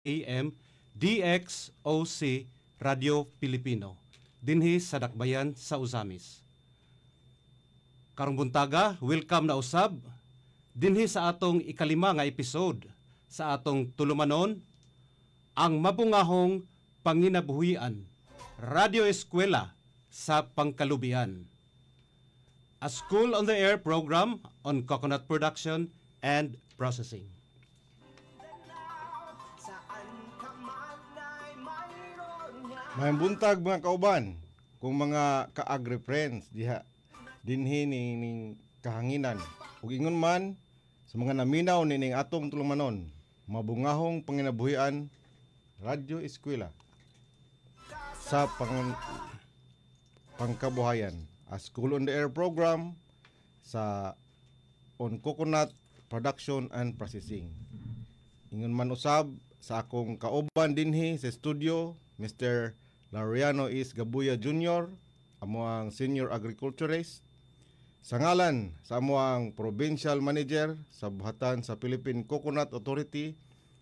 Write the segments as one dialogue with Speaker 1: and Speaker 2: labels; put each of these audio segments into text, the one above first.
Speaker 1: AM DXOC Radio Pilipino dinhi sa Dakbayan sa Usamis. Karong buntaga, welcome na usab dinhi sa atong ikalima nga episode sa atong tulumanon ang mabungahong panginabuhian Radio Eskwela sa Pangkalubian. A School on the Air program on coconut production and processing.
Speaker 2: May buntag mga kauban, kung mga ka-agri friends diha dinhi ning kahanginan. Ug ingon man sa mga naminaw nining atong tulumanon, mabungahong panginabuhian Radio Eskwela sa pangkabuhayan. A School on the Air program sa on coconut production and processing. Ingon man usab sa akong kauban dinhi sa studio, Mr. Laureano is Gabuya Jr., amuang senior agriculturist. Sa ngalan sa amuang provincial manager sa buhatan sa Philippine Coconut Authority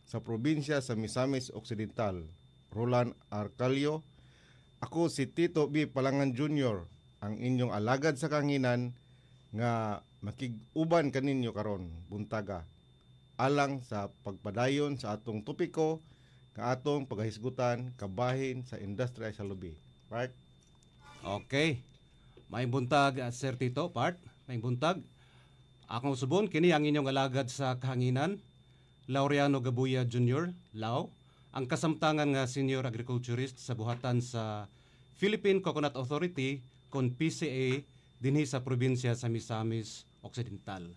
Speaker 2: sa probinsya sa Misamis Occidental, Roland Arcalio. Ako si Tito B. Palangan Jr., ang inyong alagad sa kanginan nga makig-uban kaninyo karon buntaga alang sa pagpadayon sa atong topiko nga atong paghisgutan kabahin sa industriya sa lubi. Part?
Speaker 1: Okay. May buntag, Sir Tito, part. May buntag. Akong subon, kini ang inyong alagad sa kahanginan, Laureano Gabuya Jr., Lau, ang kasamtangan nga senior agriculturist sa buhatan sa Philippine Coconut Authority kon PCA dinhi sa probinsya sa Misamis Occidental.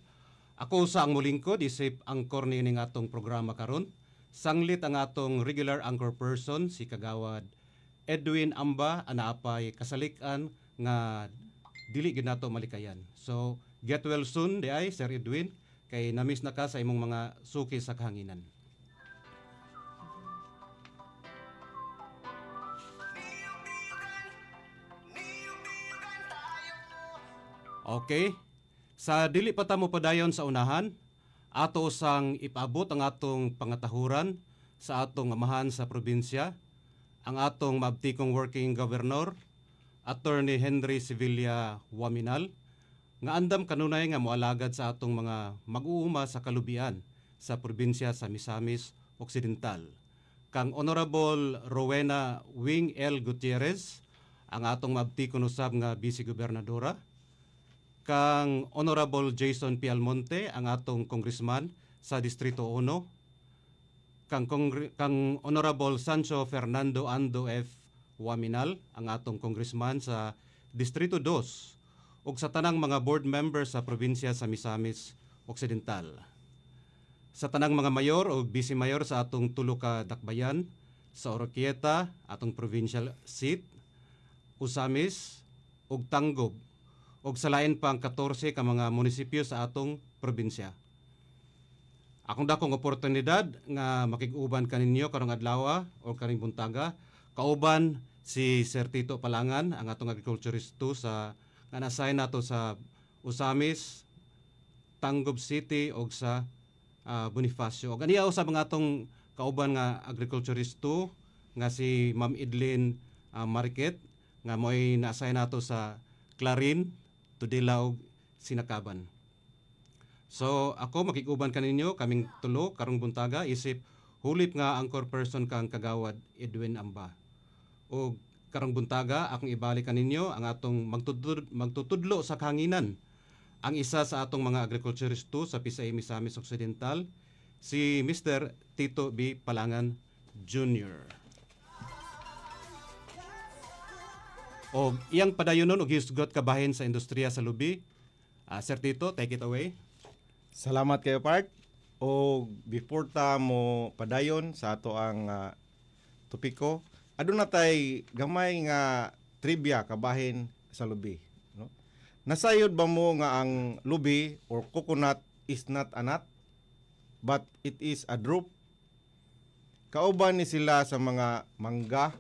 Speaker 1: Ako sa ang mulingkod, isip angkor nining atong programa karon. Sanglit ang atong regular anchor person, si Kagawad Edwin Amba, anaapay kasalikan nga dili gid nato malikayan. So, get well soon, di ay, Sir Edwin, kay namiss na ka sa imong mga suki sa kahanginan. Okay. Sa dili pa ta mo padayon sa unahan, ato sang ipabot ang atong pangatahuran sa atong amahan sa probinsya, ang atong mabtikong working governor, Attorney Henry Sevilla Waminal, nga andam kanunay nga moalagad sa atong mga mag-uuma sa kalubian sa probinsya sa Misamis Occidental. Kang Honorable Rowena Wing L. Gutierrez, ang atong mabtikong usab nga Vice Gobernadora, kang Honorable Jason P. Almonte, ang atong congressman sa Distrito 1, kang Honorable Sancho Fernando Ando F. Waminal, ang atong congressman sa Distrito 2, ug sa tanang mga board members sa probinsya sa Misamis Occidental. Sa tanang mga mayor o vice mayor sa atong tulo ka dakbayan, sa Oroquieta, atong provincial seat, Usamis, ug Tanggob, ug sa lain pang 14 ka mga munisipyo sa atong probinsya. Akong dakong oportunidad nga makig-uban kaninyo karong adlaw o karing buntaga, kauban si Sir Tito Palangan, ang atong agriculturist sa nga na-assign nato sa Usamis, Tanggob City ug sa Bonifacio. Ug aniya sa mga atong kauban nga agriculturist nga si Ma'am Idlin Market nga mo'y na-assign nato sa Clarin, Tudela ug Sinakaban. So ako makig-uban kaninyo kaming tulo karong buntaga isip hulip nga anchor person kang Kagawad Edwin Amba. O karong buntaga akong ibalik kaninyo ang atong magtutudlo sa kahanginan. Ang isa sa atong mga agriculturisto sa PCA Misamis Occidental, si Mr. Tito B. Palangan Jr. O iyang padayonon og hisgot kabahin sa industriya sa lubi. Sir Tito, take it away.
Speaker 2: Salamat kayo, Part. O before ta mo padayon sa ato ang topiko, aduna tay gamay nga trivia kabahin sa lubi, no? Nasayod ba mo nga ang lubi or coconut is not a nut, but it is a drupe? Kauban ni sila sa mga mangga,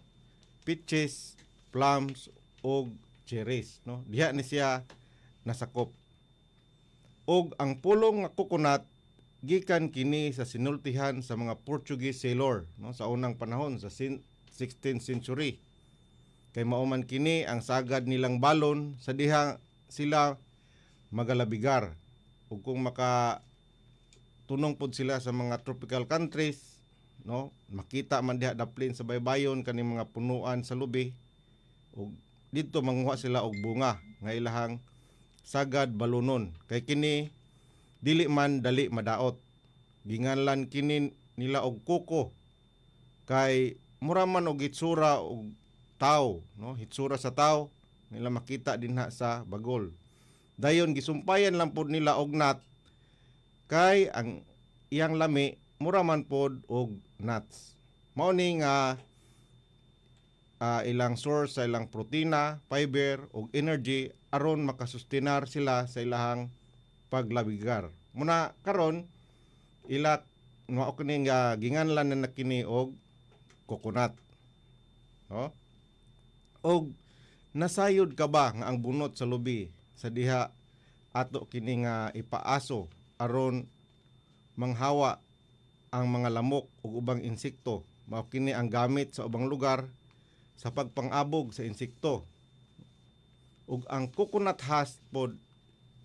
Speaker 2: peaches, plums, og cherries, no? Diha ni siya nasakop. Og ang pulong nga coconut gikan kini sa sinultihan sa mga Portuguese sailor, no, sa unang panahon sa 16th century. Kay mauman kini ang sagad nilang balon sa diha sila magalabigar. Ug kung tunong pod sila sa mga tropical countries, no, makita man diha daplin sa baybayon kaning mga punuan sa lubi, ug didto manguha sila og bunga nga ilahang sagad balunon. Kay kini dili man dali madaot. Ginganlan kini nila og kuko kay mura man og hitsura og tao, no, hitsura sa tao nila makita dinha sa bagol. Dayon gisumpayan lang pod nila og nut kay ang iyang lami mura man pod og nuts. Mao ni nga ilang source sa ilang protina, fiber ug energy aron makasustenar sila sa ilahang paglabigar. Muna karon ila mao kini nga ginganlan na kini og coconut. No? Og nasayod ka ba nga ang bunot sa lubi sa diha ato kini nga ipaaso aron manghawa ang mga lamok ug ubang insekto. Mao kini ang gamit sa ubang lugar sa pagpangabog sa insekto. Ug ang coconut husk pod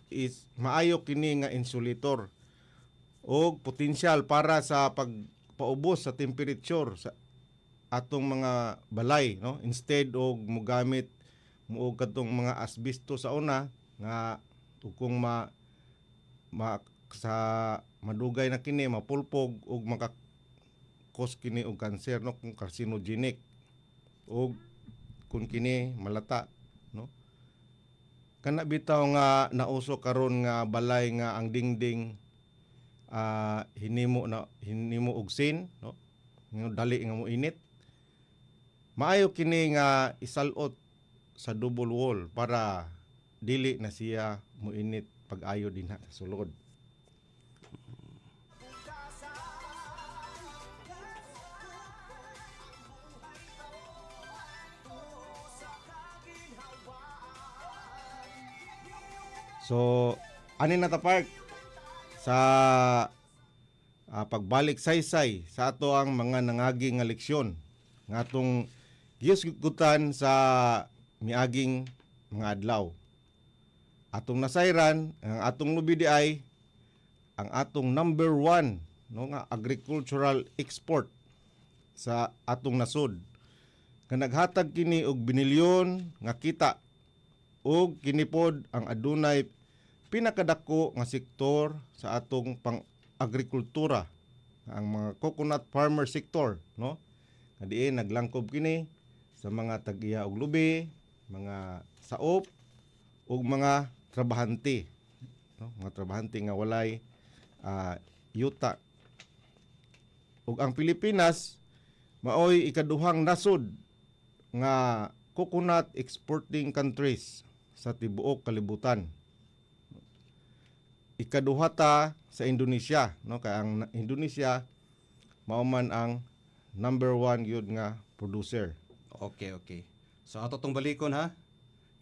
Speaker 2: is maayo kini nga insulator ug potensyal para sa pagpaubos sa temperature sa atong mga balay, no, instead og mogamit mo kadtong mga asbesto sa una nga kung sa madugay na kini mapulpog ug makakos kini og kanser, no, kung carcinogenic ug kung kini malata, no. Kana bitaw nga nauso karon nga balay nga ang dingding hinimo og sin, no, dali nga mo init. Maayo kini nga isalot sa double wall para dili na siya muinit pag-ayo dinha sa sulod. So, ani na ta park sa pagbalik saysay sa ato ang mga nangagi nga leksyon nga atong giyusgutan sa miaging mga adlaw. Atong nasayran ang atong lubi di ay ang atong number 1, no, nga agricultural export sa atong nasod. Nga naghatag kini og binilyon nga kita ug kini pod ang adunay pinakadako nga sektor sa atong pang-agrikultura, ang mga coconut farmer sector, no? Nga diin naglangkob kini sa mga tag-iya og lubi, mga saop ug mga trabahante, no? Mga trabahante nga walay yuta. Ug ang Pilipinas maoy ikaduhang nasod nga coconut exporting countries sa tibuok kalibutan. Ikaduha ta sa Indonesia, no, kay ang Indonesia mao man ang number 1 gyud nga producer.
Speaker 1: Okay. So ato tong balikon ha.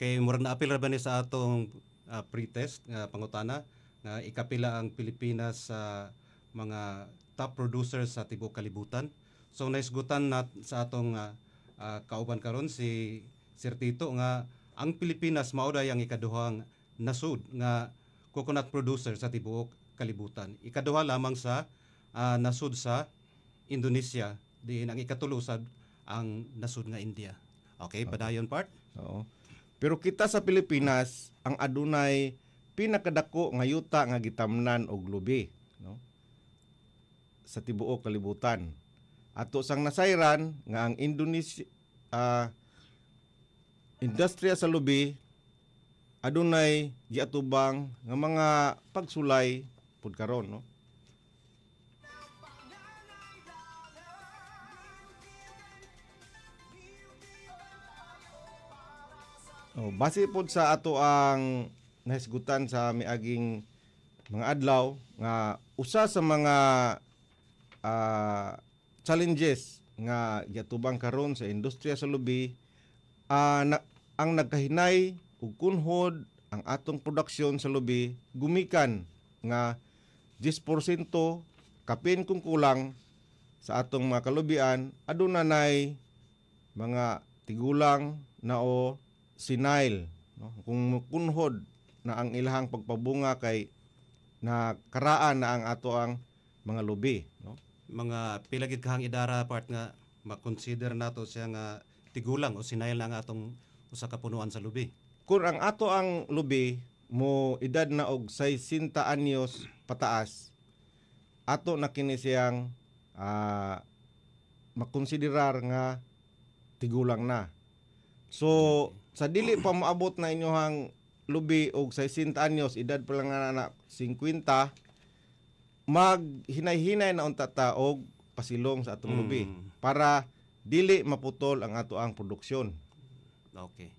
Speaker 1: Kay murag na apil ra ba ni sa atong pre-test nga pangutana nga ikapila ang Pilipinas sa mga top producers sa tibuok kalibutan. So naisgutan na sa atong kauban karon si Sir Tito nga ang Pilipinas mao day ang ikaduhang nasud nga coconut producer sa tibuok kalibutan. Ikaduha lamang sa nasud sa Indonesia, diin ang ikatulo sad ang nasud nga India. Okay, padayon part?
Speaker 2: Oo. Pero kita sa Pilipinas ang adunay pinakadako nga yuta nga gitamnan og lubi, no, sa tibuok kalibutan. Ato sang nasayran nga ang Indonesia industriya sa lubi adunay giatubang nga mga pagsulay pud karon, no. Base pod sa ato ang nahisgutan sa miaging mga adlaw nga usa sa mga challenges nga giatubang karon sa industriya sa lubi ang nagkahinay ug kunhod ang atong produksyon sa lubi gumikan nga 10% kapin kung kulang sa atong mga kalubian aduna nay mga tigulang na o senile, no? Kung kunhod na ang ilahang pagpabunga kay na karaan na ang ato ang mga lubi, no?
Speaker 1: Mga pilagid kahang idara part nga makonsider nato siya nga tigulang o sinayal na ang atong usa ka punuan sa lubi.
Speaker 2: Kung ang ato ang lubi mo edad na og 60 anyos pataas, ato na kini siyang makonsiderar nga tigulang na. So sa dili pa maabot na inyohang lubi og 60 anyos, edad pa lang nga na 50, maghinay-hinay na unta ta og pasilong sa atong lubi para dili maputol ang ato ang produksyon.
Speaker 1: Okay.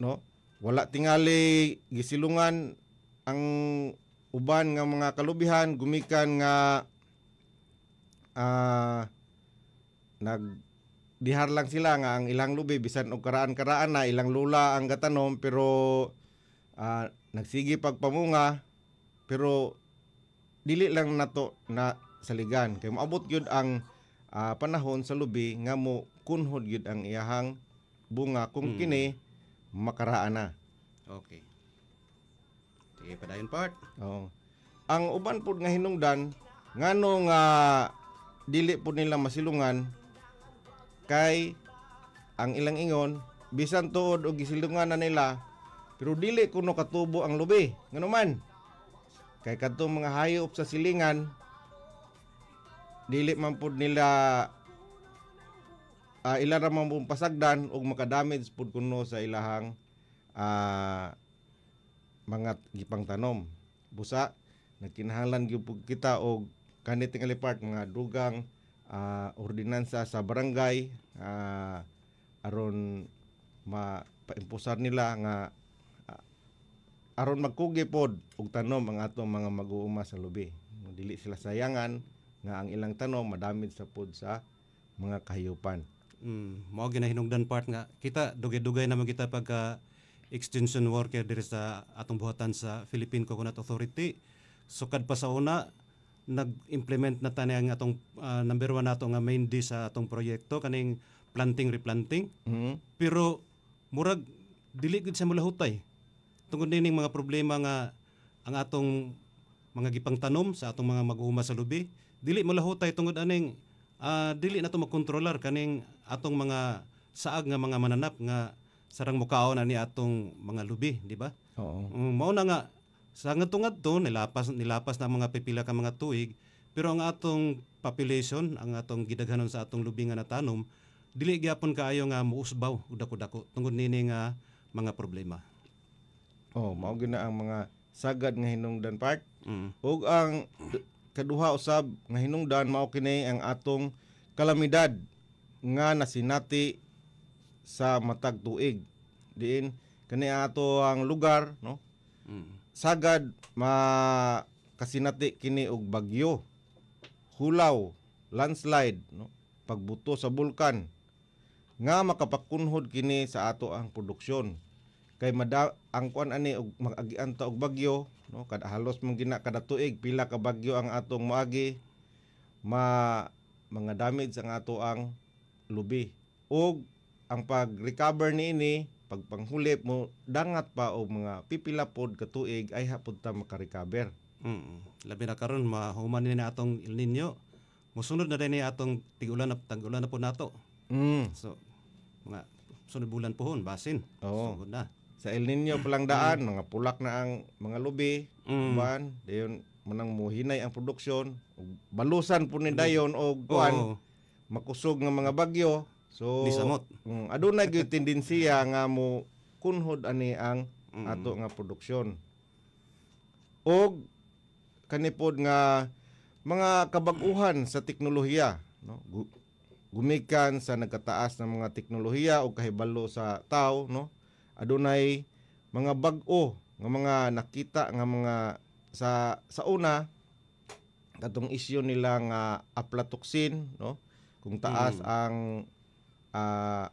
Speaker 2: No? Wala tingali gisilungan ang uban nga mga kalubihan gumikan nga nagdihar lang sila nga ang ilang lubi bisan og karaan-karaan na ilang lula ang gatanom pero nagsige pagpamunga pero dili lang nato na saligan kay moabot gyud ang panahon sa lubi nga mo kunhod gyud ang iyahang bunga kung kini makaraan na.
Speaker 1: Okay. Sige, padayon part.
Speaker 2: Oo. Ang uban pud nga hinungdan ngano nga dili pud nila masilungan kay ang ilang ingon bisan tuod og gisilungan na nila pero dili kuno katubo ang lubi. Ngano man? Kay kadtong mga hayop sa silingan dili man pud nila ila ra man pud pasagdan og makadamage pud kuno sa ilahang mga gipangtanom. Busa nagkinahanglan gyud pud kita og kanit tingali part mga dugang ordinansa sa barangay aron mapaimpusar nila nga aron magkugi pod og tanom ang atong mga mag-uuma sa lubi. Dili sila sayangan nga ang ilang tanom madamid sa pod sa mga kahayupan.
Speaker 1: Mao ginahinungdan part nga kita dugay-dugay naman kita pagka extension worker diri sa atong buhatan sa Philippine Coconut Authority. Sukad pa sa una nag-implement na tani ang atong number 1 nato nga main di sa atong proyekto kaning planting replanting. Pero murag dili gid sa mulahutay. Tungod nining mga problema nga ang atong mga gipangtanom sa atong mga mag-uuma sa lubi, dili mulahutay tungod aning dili na to makontrolar kaning atong mga saag nga mga mananap nga sarang mukaon ani atong mga lubi, di ba?
Speaker 2: Oo.
Speaker 1: Mao na nga sa ngadto nilapas na mga pipila ka mga tuig pero ang atong population, ang atong gidaghanon sa atong lubi nga natanom, dili gyapon kaayo nga muusbaw og dako-dako tungod nini nga mga problema.
Speaker 2: Mao gina ang mga sagad nga hinungdan part. Ug ang kaduha usab nga hinungdan mao kini ang atong kalamidad nga nasinati sa matag tuig. Diin kani ato ang lugar, no? Sagad makasinati kini og bagyo, hulaw, landslide, no? Pagbuto sa bulkan nga makapakunhod kini sa ato ang produksyon. Kay ang kuan ani og mag-agian ta og bagyo, no? Kada halos man gina kada tuig pila ka bagyo ang atong moagi, mga damage ang ato ang lubi. Og ang pag-recover niini pagpanghuli mo dangat pa og mga pipila pod ka tuig ay hapud ta maka-recover.
Speaker 1: Labi na karon mahuman ni atong El Nino. Mosunod na din ni atong tag-ulan na po nato. So mga sunod bulan pohon basin.
Speaker 2: Oo.
Speaker 1: So, na.
Speaker 2: Sa El Nino palang daan mga pulak na ang mga lubi, uban dayon manang muhinay ang produksyon, balusan po ni dayon og kuan makusog nga mga bagyo. So
Speaker 1: Nisamot.
Speaker 2: Adunay gyud tendensiya nga mo kunhod ani ang ato nga produksyon. Og kanipod nga mga kabag-uhan sa teknolohiya, no? Gumikan sa nagkataas ng mga teknolohiya o kahibalo sa tao, no? Adunay mga bag-o nga mga nakita nga mga sa una katong isyu nila nga aflatoxin, no? Kung taas ang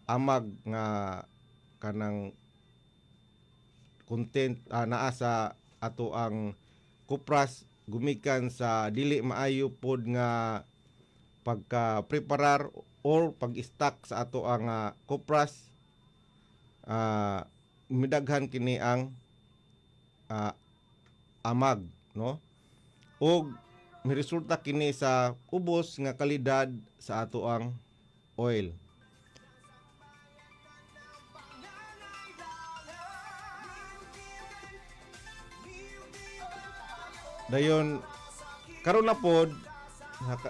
Speaker 2: amag nga kanang content naa sa ato ang kupras gumikan sa dili maayo pod nga pagka-preparar or pag-stock sa ato ang kupras, midaghan kini ang amag, no? O miresulta kini sa ubos nga kalidad sa ato ang oil. Dayon karon na pod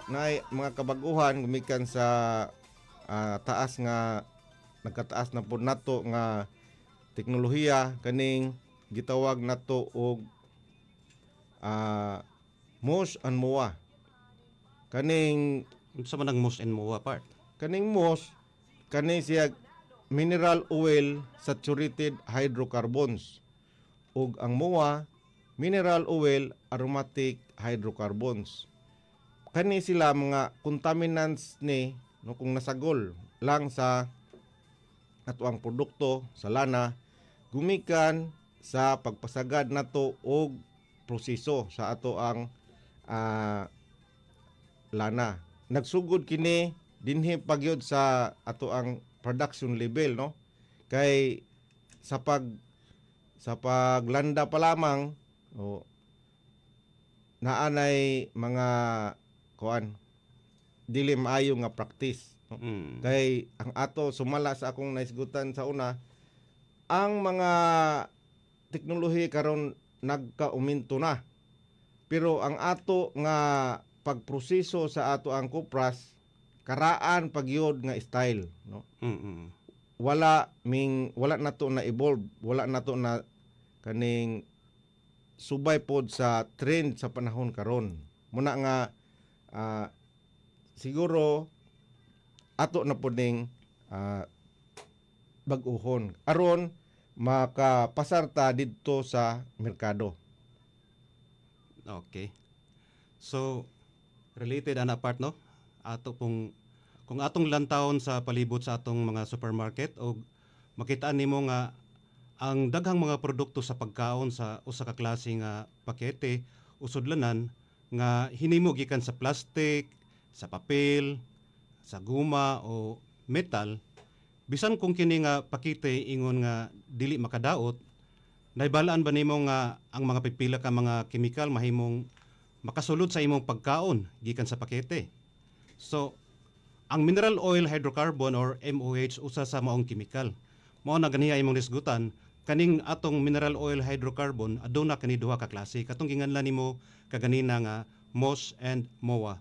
Speaker 2: na mga kabaguhan gumikan sa taas nga nagkataas na pod nato nga teknolohiya kaning gitawag nato og MOS and MOA. Kaning
Speaker 1: Unsa man ang MOS and MOA part?
Speaker 2: kaning MOS kani siya mineral oil saturated hydrocarbons ug ang MOA mineral oil aromatic hydrocarbons. Kani sila mga contaminants ni no, kung nasagol lang sa ato ang produkto sa lana gumikan sa pagpasagad nato og proseso sa ato ang lana. Nagsugod kini dinhi pagyod sa ato ang production level, no? Kay sa paglanda pa lamang naanay mga kuan dili maayo nga practice, no? Kay ang ato sumala sa akong naisgutan sa una, ang mga teknolohiya karon nagkauminto na. Pero ang ato nga pagproseso sa ato ang kupras karaan pagyod nga style, no? Wala nato na evolve, wala nato na kaning subay pod sa trend sa panahon karon. Muna nga siguro ato na pod ning bag-uhon aron makapasarta didto sa merkado.
Speaker 1: Okay. So related ana part, no? Ato pong kung atong lantawon sa palibot sa atong mga supermarket o makitaan nimo nga ang daghang mga produkto sa pagkaon sa usa ka klase nga pakete o sudlanan nga hinimo gikan sa plastic, sa papel, sa guma o metal, bisan kung kini nga pakete ingon nga dili makadaot, naibalaan ba nimo nga ang mga pipila ka mga kemikal mahimong makasulod sa imong pagkaon gikan sa pakete? So ang mineral oil hydrocarbon or MOH usa sa maong kemikal. Mao na ganiya imong nisgutan, kaning atong mineral oil hydrocarbon aduna kani duha ka klase. Katong ginganlan nimo kaganina nga MOS and MOA.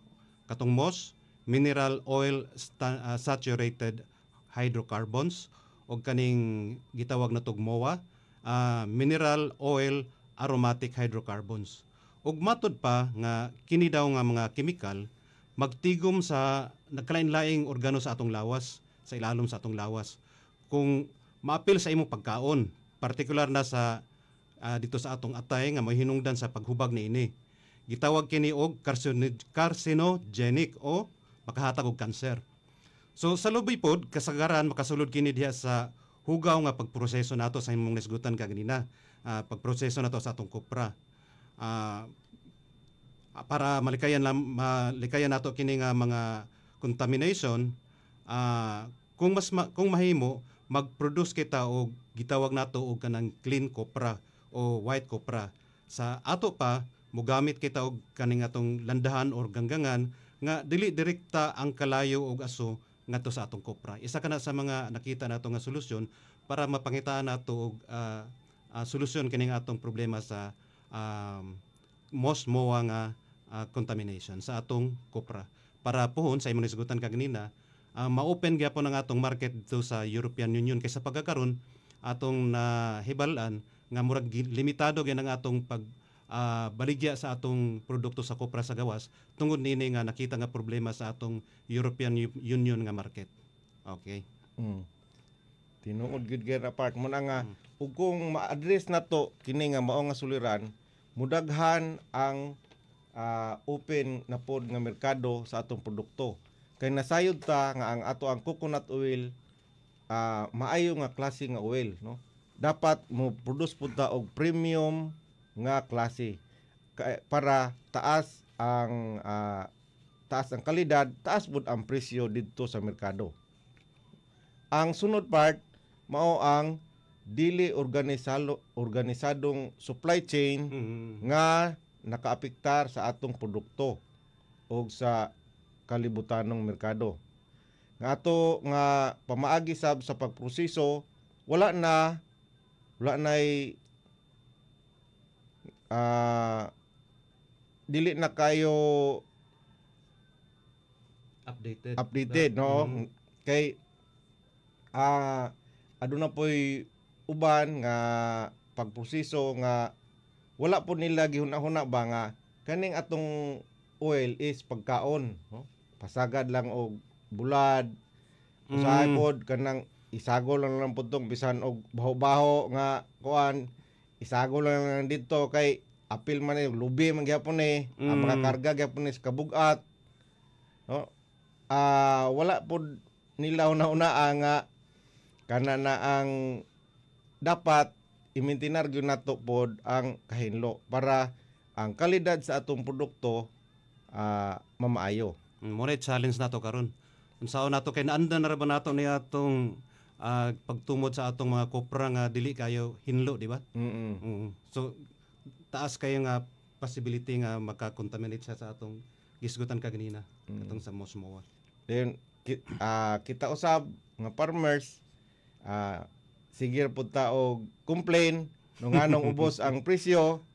Speaker 1: Katong MOS, mineral oil saturated hydrocarbons, o kaning gitawag na tog MOA, mineral oil aromatic hydrocarbons. Ug matod pa nga kini daw nga mga kemikal magtigom sa nagkalain-laing organo sa atong lawas, sa ilalom sa atong lawas. Kung maapil sa imong pagkaon, partikular na sa dito sa atong atay nga mahinungdan sa paghubag niini. Gitawag kini og carcinogenic o makahatag og kanser. So sa lubi pod kasagaran makasulod kini diha sa hugaw nga pagproseso nato sa imong nisgutan kaganina, pagproseso nato sa atong kopra. Para malikayan nato kini nga mga contamination, kung mahimo mag-produce kita og gitawag nato og kanang clean copra o white copra. Sa ato pa mogamit kita og kaning atong landahan or ganggangan nga dili direkta ang kalayo og aso ngadto sa atong copra. Isa kana sa mga nakita nato nga solusyon para mapangitaan nato og solusyon kining atong problema sa MOS MOA nga contamination sa atong copra. Para pohon sa imong nisgutan kaganina, ma-open gyapon ang atong market dito sa European Union kaysa pagkakaron atong nahibalan nga murag limitado gyud ang atong baligya sa atong produkto sa kopra sa gawas tungod nini nga nakita nga problema sa atong European Union nga market. Okay.
Speaker 2: Tinuod gyud gyud apart mo na nga ug kung ma-address nato kini nga mao nga suliran, mudaghan ang open na pod nga merkado sa atong produkto. Kay nasayod ta nga ang ato ang coconut oil maayo nga klase nga oil, no? Dapat mo produce pud ta og premium nga klase. para taas ang kalidad, taas pud ang presyo didto sa merkado. Ang sunod part mao ang dili organisadong supply chain nga nakaapektar sa atong produkto o sa kalibutanong merkado. Nga ato nga pamaagi sab sa pagproseso, wala nay dili na kayo updated no. Kay aduna poy uban nga pagproseso nga wala po nila gihuna-huna ba nga kaning atong oil is pagkaon, no? Pasagad lang og bulad. Usahay pod kanang isagol lang pud tong bisan og baho-baho nga kuan, isagol lang dito kay apil man yung lubi man gyapon ang mga karga gyapon sa kabugat, no? Wala pod nila una-una nga kana na ang dapat i-maintain gyud nato pod ang kahinlo para ang kalidad sa atong produkto mamaayo.
Speaker 1: Muna challenge nato karon. Unsaon nato kay naandan na ra ba nato ni atong pagtumod sa atong mga kopra nga dili kayo hinlo, di ba? So taas kayo nga possibility nga maka-contaminate sa atong gisgutan kaganina katong sa Mosmoa.
Speaker 2: Then kita usab nga farmers sige pud ta og complain no nganong ubos ang presyo.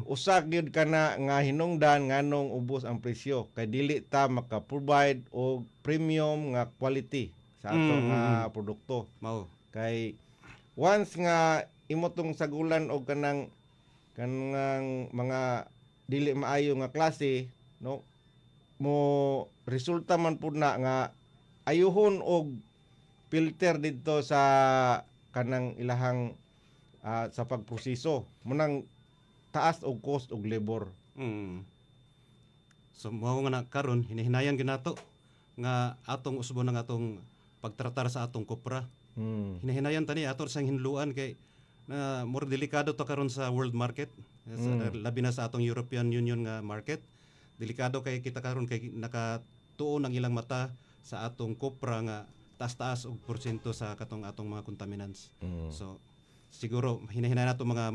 Speaker 2: Usa gyud kana nga hinungdan nganong ubos ang presyo kay dili ta maka-provide og premium nga quality sa atong produkto.
Speaker 1: Mao.
Speaker 2: Kay once nga imo tong sagulan og kanang mga dili maayo nga klase, no, mo resulta man pud na nga ayuhon og filter dito sa kanang ilahang sa pagproseso munang taas og cost og labor.
Speaker 1: So mao nga na karon hinahinayan ginato nga atong usbon ng atong pagtratar sa atong kopra. Hinahinayan tani ato sang hinluan kay na more delikado to karon sa world market, labi na sa atong European Union nga market. Delikado kay kita karon kay nakatuon ang ilang mata sa atong kopra nga taas-taas og porsyento sa katong atong mga contaminants. So siguro hinahinayan nato mga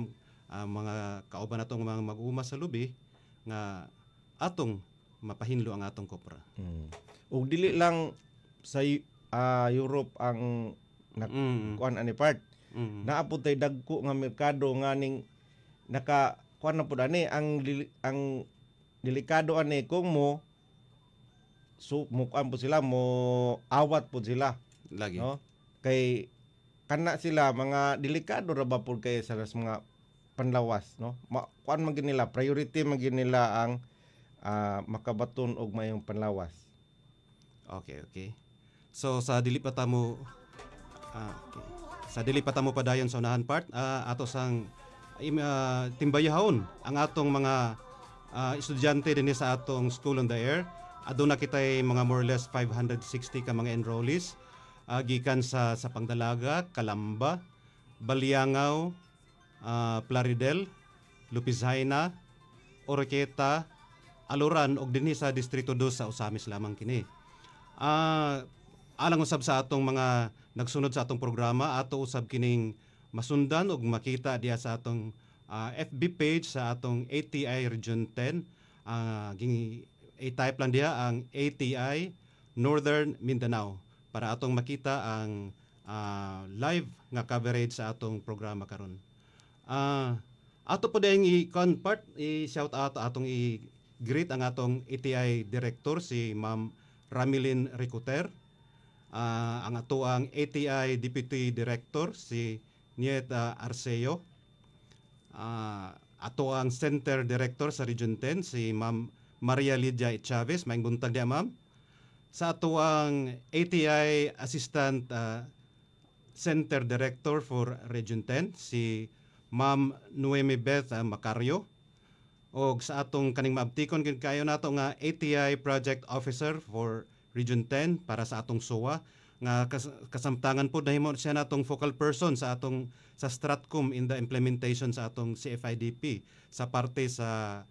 Speaker 1: kauban natong mga mag-uuma sa lubi nga atong mapahinlo ang atong kopra.
Speaker 2: Ug dili lang sa Europe ang kuan ani part. Naapod tay dagko nga merkado nga ning naka kuan na pud ani ang delikado ani kung mo mukuan po sila, mo awat po sila.
Speaker 1: Lagi.
Speaker 2: No? Kay kana sila mga delikado ra ba po kay sa mga panlawas, no? Kuan man nila, priority man nila ang makabaton og mayong panlawas.
Speaker 1: Okay. So sa dili pa tamo padayon sa unahan part, ato sang timbayahon ang atong mga estudyante dinhi sa atong School on the Air. Aduna kitay mga more or less 560 ka mga enrollees gikan sa Pangdalaga, Calamba, Baliangaw, Plaridel, Lupizhaina, Oroqueta, Aluran ug dinhi sa Distrito 2 sa Osamis lamang kini. Alang usab sa atong mga nagsunod sa atong programa, ato usab kining masundan ug makita diya sa atong FB page sa atong ATI Region 10. I-type lang diha ang ATI Northern Mindanao para atong makita ang live nga coverage sa atong programa karon. Ato po dayang i-shout out atong i-greet ang atong ATI Director si Ma'am Ramilin Ricoter, ang ato ang ATI Deputy Director si Nieta Arceo, ato ang Center Director sa Region 10 si Ma'am Maria Lydia Chavez, maayong buntag diya ma'am. Sa ato ang ATI Assistant Center Director for Region 10 si Ma'am Noemi Beth Macario, o sa atong kaning maabtikon kayo nato nga ATI Project Officer for Region 10 para sa atong SOA nga kasamtangan po nahimo siya natong focal person sa atong sa Stratcom in the implementation sa atong CFIDP sa parte sa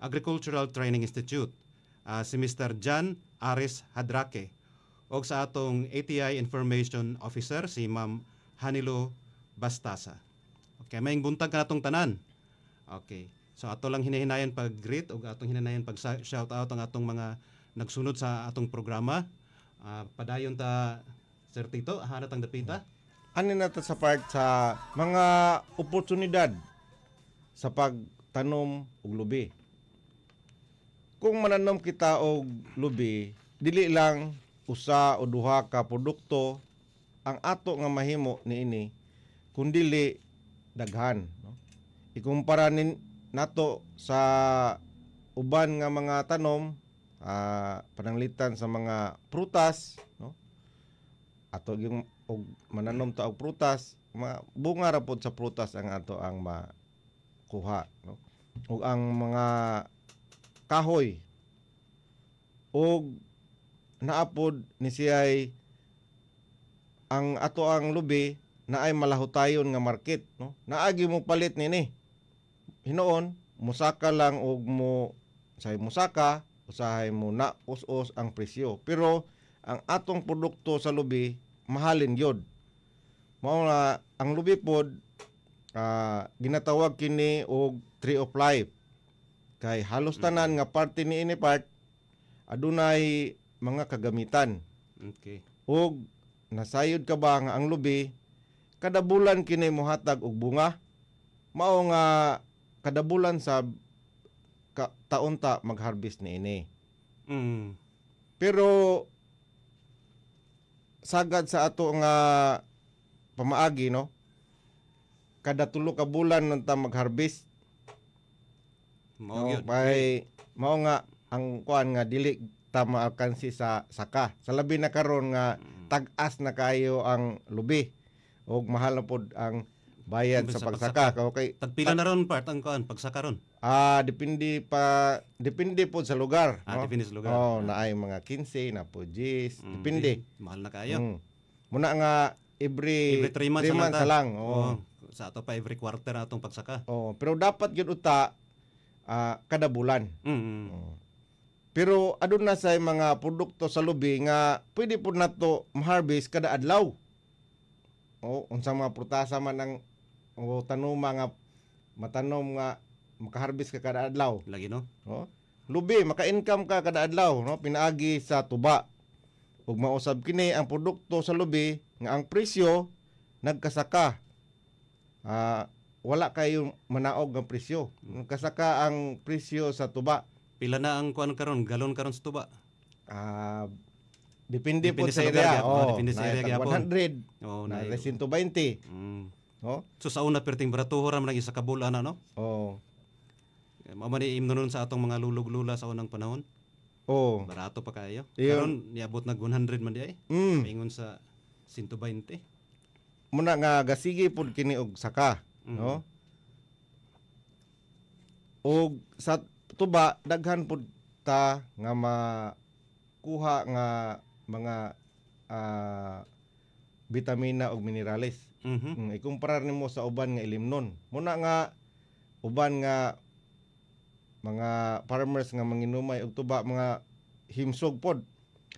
Speaker 1: Agricultural Training Institute, si Mr. Jan Aris Hadrake, o sa atong ATI Information Officer, si Ma'am Hanilo Bastasa. Okay, maing buntag ka natong tanan. Okay, so ato lang hinahinayan pag-greet o atong hinahinayan pag-shout out ang atong mga nagsunod sa atong programa. Padayon ta, Sir Tito, hanat ang dapita.
Speaker 2: Ano na ta sa part sa mga oportunidad sa pagtanom og lubi. Kung mananom kita og lubi, dili lang usa o duha ka produkto ang ato nga mahimo niini, kundili daghan, no? Ikumpara nato sa uban nga mga tanom, pananglitan sa mga prutas, no? Ato yung og mananom ta og prutas, bunga ra pod sa prutas ang ato ang makuha, no? Ug ang mga kahoy ug naapod ni siyay ang ato ang lubi na ay malahutayon nga market, no? Naagi mo palit nini. Hinoon musaka lang og mo say musaka usahay mo na us-us ang presyo. Pero ang atong produkto sa lubi mahalin yod. Mao nga ang lubi pod ginatawag kini og tree of life. Kay halos tanan nga parte niini part adunay mga kagamitan.
Speaker 1: Okay.
Speaker 2: Og nasayod ka ba nga ang lubi kada bulan kini mohatag og bunga? Mao nga kada bulan sa taon ta mag-harvest niini. Pero sagad sa ato nga pamaagi, no? Kada tulo ka bulan nanta mag-harvest.
Speaker 1: Mao
Speaker 2: No,
Speaker 1: gyud.
Speaker 2: mao nga ang kuan nga dili ta maalkansi sa saka. Sa labi na karon nga tag-as na kayo ang lubi og mahal na pod ang bayad sa pagsaka. Okay.
Speaker 1: Tagpila na ron part ang kuan pagsaka ron.
Speaker 2: Depende po sa lugar, no?
Speaker 1: Depende sa lugar.
Speaker 2: Oh, naay mga 15 na po 10, depende.
Speaker 1: Mahal na kayo.
Speaker 2: Muna nga every
Speaker 1: 3 months,
Speaker 2: 3 months lang.
Speaker 1: Oh. Sa ato pa every quarter atong pagsaka.
Speaker 2: Oh, pero dapat gyud uta kada bulan. Oh. Pero adun na sa mga produkto sa lubi nga pwede po nato ma-harvest kada adlaw. Oh, unsa mga prutasa man ang tanuma nga matanom nga maka-harvest ka kada adlaw.
Speaker 1: Lagi no?
Speaker 2: Oh. Lubi maka-income ka kada adlaw, no? Pinaagi sa tuba. Ug mausab kini ang produkto sa lubi nga ang presyo nagkasaka. Wala kayo manaog ang presyo. Nagkasaka ang presyo sa tuba.
Speaker 1: Pila na ang kuan karon, galon karon sa tuba?
Speaker 2: Depende po sa
Speaker 1: lugar,
Speaker 2: area. Oh,
Speaker 1: depende sa area gyapon.
Speaker 2: 100.
Speaker 1: Oh,
Speaker 2: Na
Speaker 1: na
Speaker 2: 120. Oh.
Speaker 1: So sa una perting baratuho ra man ang isa ka bulan no?
Speaker 2: Oh.
Speaker 1: Mao man ni imnon sa atong mga lulog-lula sa unang panahon.
Speaker 2: Oh.
Speaker 1: Barato pa kayo.
Speaker 2: Iyon.
Speaker 1: Karon niabot nag 100 man di ay. Paingon sa 120.
Speaker 2: Muna nga gasigi pud kini og saka, no? Og sa tuba daghan pud ta nga makuha nga mga bitamina og minerales. Ikumpara nimo sa uban nga ilimnon. Muna nga uban nga mga farmers nga manginumay og tuba mga himsog pod,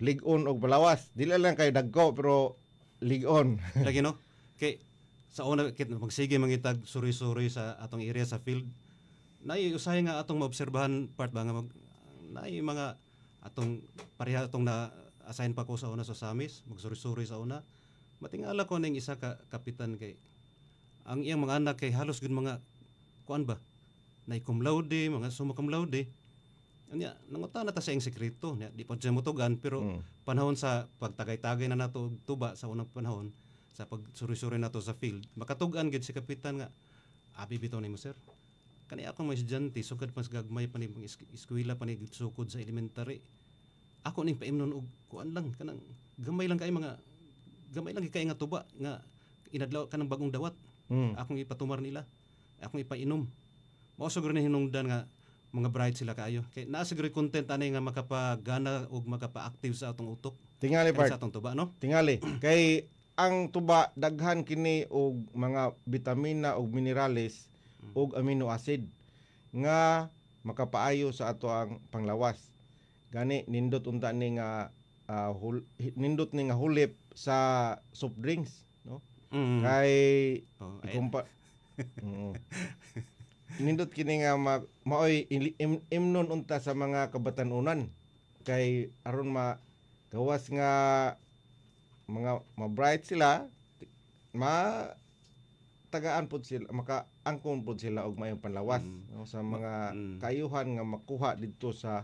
Speaker 2: lig-on og balawas. Dili lang kay dagko pero lig-on.
Speaker 1: Lagi no? Kay sa una kit magsige mangitag suri-suri sa atong area sa field. Nay usahay nga atong maobserbahan part ba nga nay mga atong pareha atong na assign pa ko sa una sa Samis, magsuri-suri sa una. Matingala ko ning isa ka kapitan kay ang iyang mga anak kay halos gud mga kuan ba? Nay cum laude, mga summa cum laude. Anya nangutan na ta sa ing sekreto, di pa siya mutugan pero panahon sa pagtagay-tagay na nato og tuba sa unang panahon sa pagsuri-suri nato sa field, makatugan gid si kapitan nga abi bitaw nimo sir. Kani ako mga estudyante sugad mas gagmay pa ni eskwela pa ni sukod sa elementary. Ako ning paimnon og kuan lang kanang gamay lang kay nga tuba nga inadlaw kanang bagong dawat. Akong ipatumar nila. Akong ipainom. Mao siguro ni hinungdan nga mga bright sila kaayo. Kay naa siguro content ani nga makapagana og makapa-active sa atong utok.
Speaker 2: Tingali part.
Speaker 1: Sa atong tuba no?
Speaker 2: Tingali. Kay ang tuba daghan kini og mga bitamina og minerales og amino acid nga makapaayo sa ato ang panglawas. Gani nindot unta ni nga nindot ni nga hulip sa soft drinks, no? Kay
Speaker 1: Oh,
Speaker 2: nindot kini nga maoy imnon unta sa mga kabatanunan kay aron gawas nga mga ma-bright sila, tagaan pod sila, makaangkon pod sila og mayong panlawas no, sa mga kaayuhan nga makuha didto sa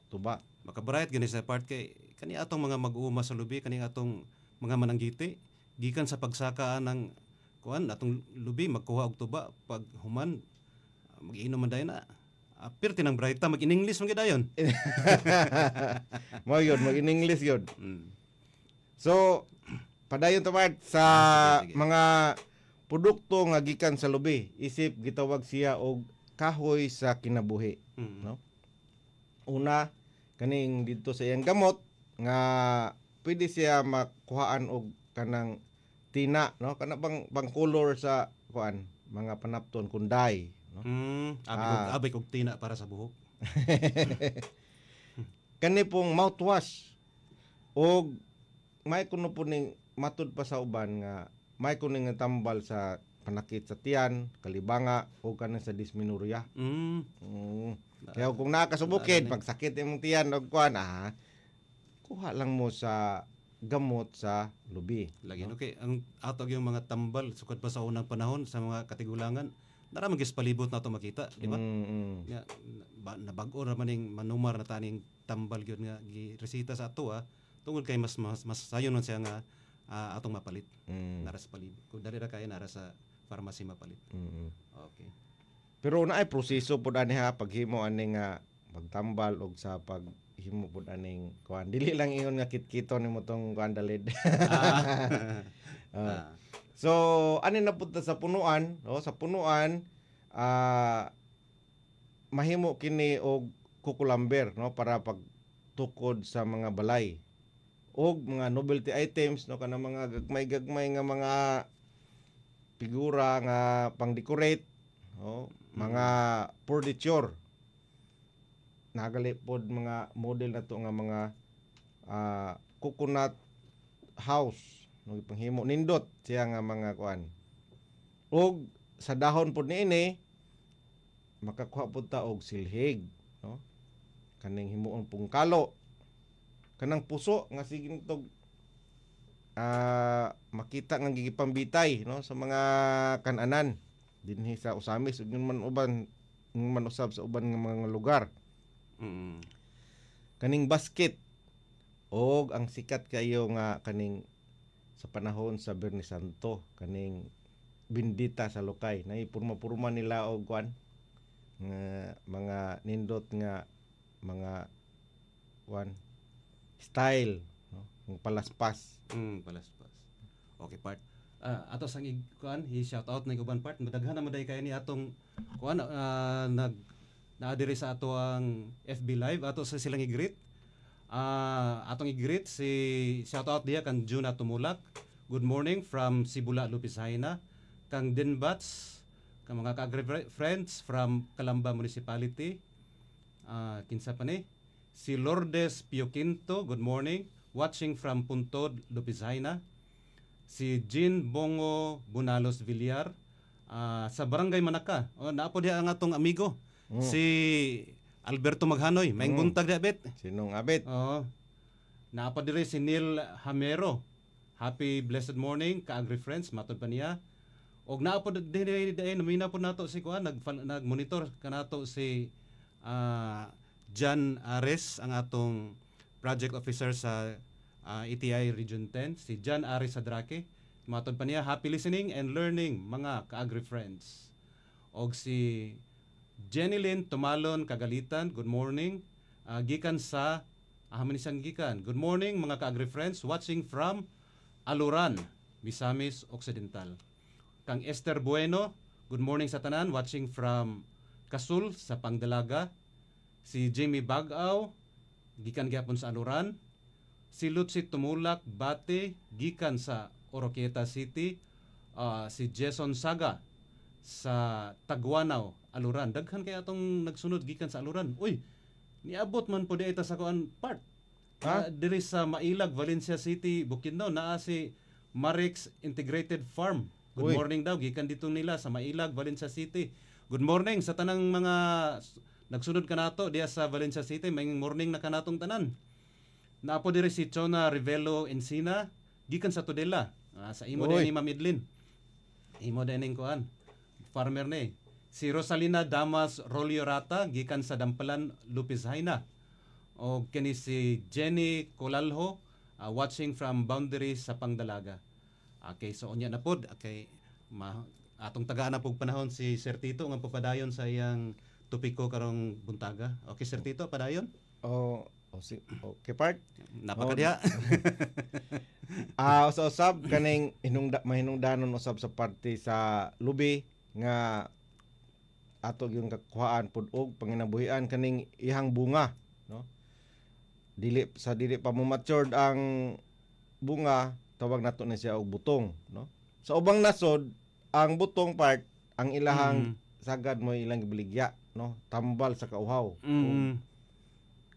Speaker 2: tuba.
Speaker 1: Makabright gani sa part kay kani atong mga mag-uuma sa lubi, kani atong mga mananggiti gikan sa pagsakaan ng kuan atong lubi magkuha og tuba pag human mag-inom man dayon na. Pirti ng bright ta mag-in-English man gidayon.
Speaker 2: Mo yun, mag-in-English yun. So padayon tamad sa
Speaker 1: sige.
Speaker 2: mga produkto nga gikan sa lubi, isip gitawag siya og kahoy sa kinabuhi, no? Una, kaning dito sa iyang gamot nga pwede siya makuhaan og kanang tina, no? Kana bang color sa kuan, mga panapton kunday, no?
Speaker 1: Abay kog tina para sa buhok.
Speaker 2: Kani pong mouthwash og may kuno po ning matud pa sa uban nga may kuno nga tambal sa panakit sa tiyan, kalibanga o kanang sa dysmenorrhea. Kaya kung nakasubukid, pag sakit imong tiyan o kuan, kuha lang mo sa gamot sa lubi.
Speaker 1: Lagi no? Okay, ang atog yung mga tambal sukad pa sa unang panahon sa mga katigulangan, naramang palibot na ito makita, di ba? Nabag-o naman yung manumar na taning tambal yun nga giresita sa ato tungod kay mas sayon man siya nga atong mapalit. Nara sa palibot. Kung dali ra kaya nara sa pharmacy mapalit. Okay.
Speaker 2: Pero na ay proseso pud ani paghimo ani nga magtambal og sa paghimo pud aning kuan. Dili lang ingon nga kit-kito nimo tong kuan dalid. So ani na pud sa punuan, no? Sa punuan mahimo kini og kukulamber, no, para pagtukod sa mga balay. Og mga novelty items, no, kana mga gagmay nga mga figura nga pang-decorate, no, mga furniture. Nagali pod mga model na to nga mga coconut house, no, ipanghimo nindot siya nga mga kuan. Og sa dahon pod niini makakuha pod ta og silhig, no, kaning himuon pong kalo, kanang puso nga sige tog makita nga gigipambitay, no, sa mga kananan dinhi sa Usamis ug man usab sa uban nga mga lugar. Kaning basket og ang sikat kayo nga kaning sa panahon sa Biyernes Santo, kaning bindita sa Lokay, nay purma nila og kuan nga mga nindot nga mga kuan style, no, ng palaspas.
Speaker 1: Palaspas. Okay, part. Ato sang kuan, i-shout out na uban part. Madaghan na maday kay ni atong kuan naadiri sa ato ang FB live ato sa silang i-greet. Atong i-greet si shout out diha kang Juna Tumulak. Good morning from Sibula, Lupisaina. Kang Dinbats, kang mga friends from Calamba Municipality. Kinsa pa ni? Si Lourdes Pioquinto, good morning. Watching from Puntod, Lupisaina. Si Jean Bongo Bunalos Villar sa Barangay Manaka. Naapo diha ang atong amigo. Si Alberto Maghanoy, maing buntag diha bet.
Speaker 2: Sinong abet?
Speaker 1: Naapo diri si Neil Hamero. Happy blessed morning ka Agri Friends, matod pa niya. Og naapo diri namina po nato si kuan nag-monitor kanato si John Ares, ang atong project officer sa ETI Region 10, si John Ares Sadrake. Matod pa niya, happy listening and learning mga ka-Agri Friends. Og si Jenny Lynn Tumalon Kagalitan, good morning. Gikan sa Ahamanisang gikan. Good morning mga ka-Agri Friends, watching from Aluran, Misamis Occidental. Kang Esther Bueno, good morning sa tanan, watching from Kasul sa Pangdalaga. Si Jamie Bagaw, gikan gyapon sa Aluran. Si Lutsi Tumulak Bate, gikan sa Oroquieta City. Si Jason Saga sa Tagwanaw, Aluran. Daghan kay atong nagsunod gikan sa Aluran. Uy, niabot man po di ita sa kuan part. Diri sa Mailag, Valencia City, Bukidnon, naa si Marix Integrated Farm. Good
Speaker 2: Uy.
Speaker 1: morning daw, gikan dito nila sa Mailag, Valencia City. Good morning sa tanang mga nagsunod kanato diya sa Valencia City. May morning na kanatong tanan. Naapo diri si Chona Rivelo Encina, gikan sa Tudela. Sa imo
Speaker 2: Uy.
Speaker 1: din ni Ma'am Idlin. Imo din ning kuan. Farmer ni. Si Rosalina Damas Roliorata, gikan sa Dampalan, Lupis Haina. O kini si Jenny Colalho, watching from boundaries sa Pangdalaga. Okay, so unya na pod. Okay, atong tagaan na pog panahon si Sir Tito nga pagpadayon sa iyang topiko karong buntaga. Okay, Sir Tito, padayon?
Speaker 2: Okay, part.
Speaker 1: Napakadya.
Speaker 2: Usab kaning mahinungdanon usab sa parte sa lubi nga ato yung kakuhaan pud og panginabuhian kaning ihang bunga, no? Dili pa mo matured ang bunga, tawag nato na siya og butong, no? Sa ubang nasod, ang butong part ang ilahang sagad mo ilang gibaligya, no? Tambal sa kauhaw.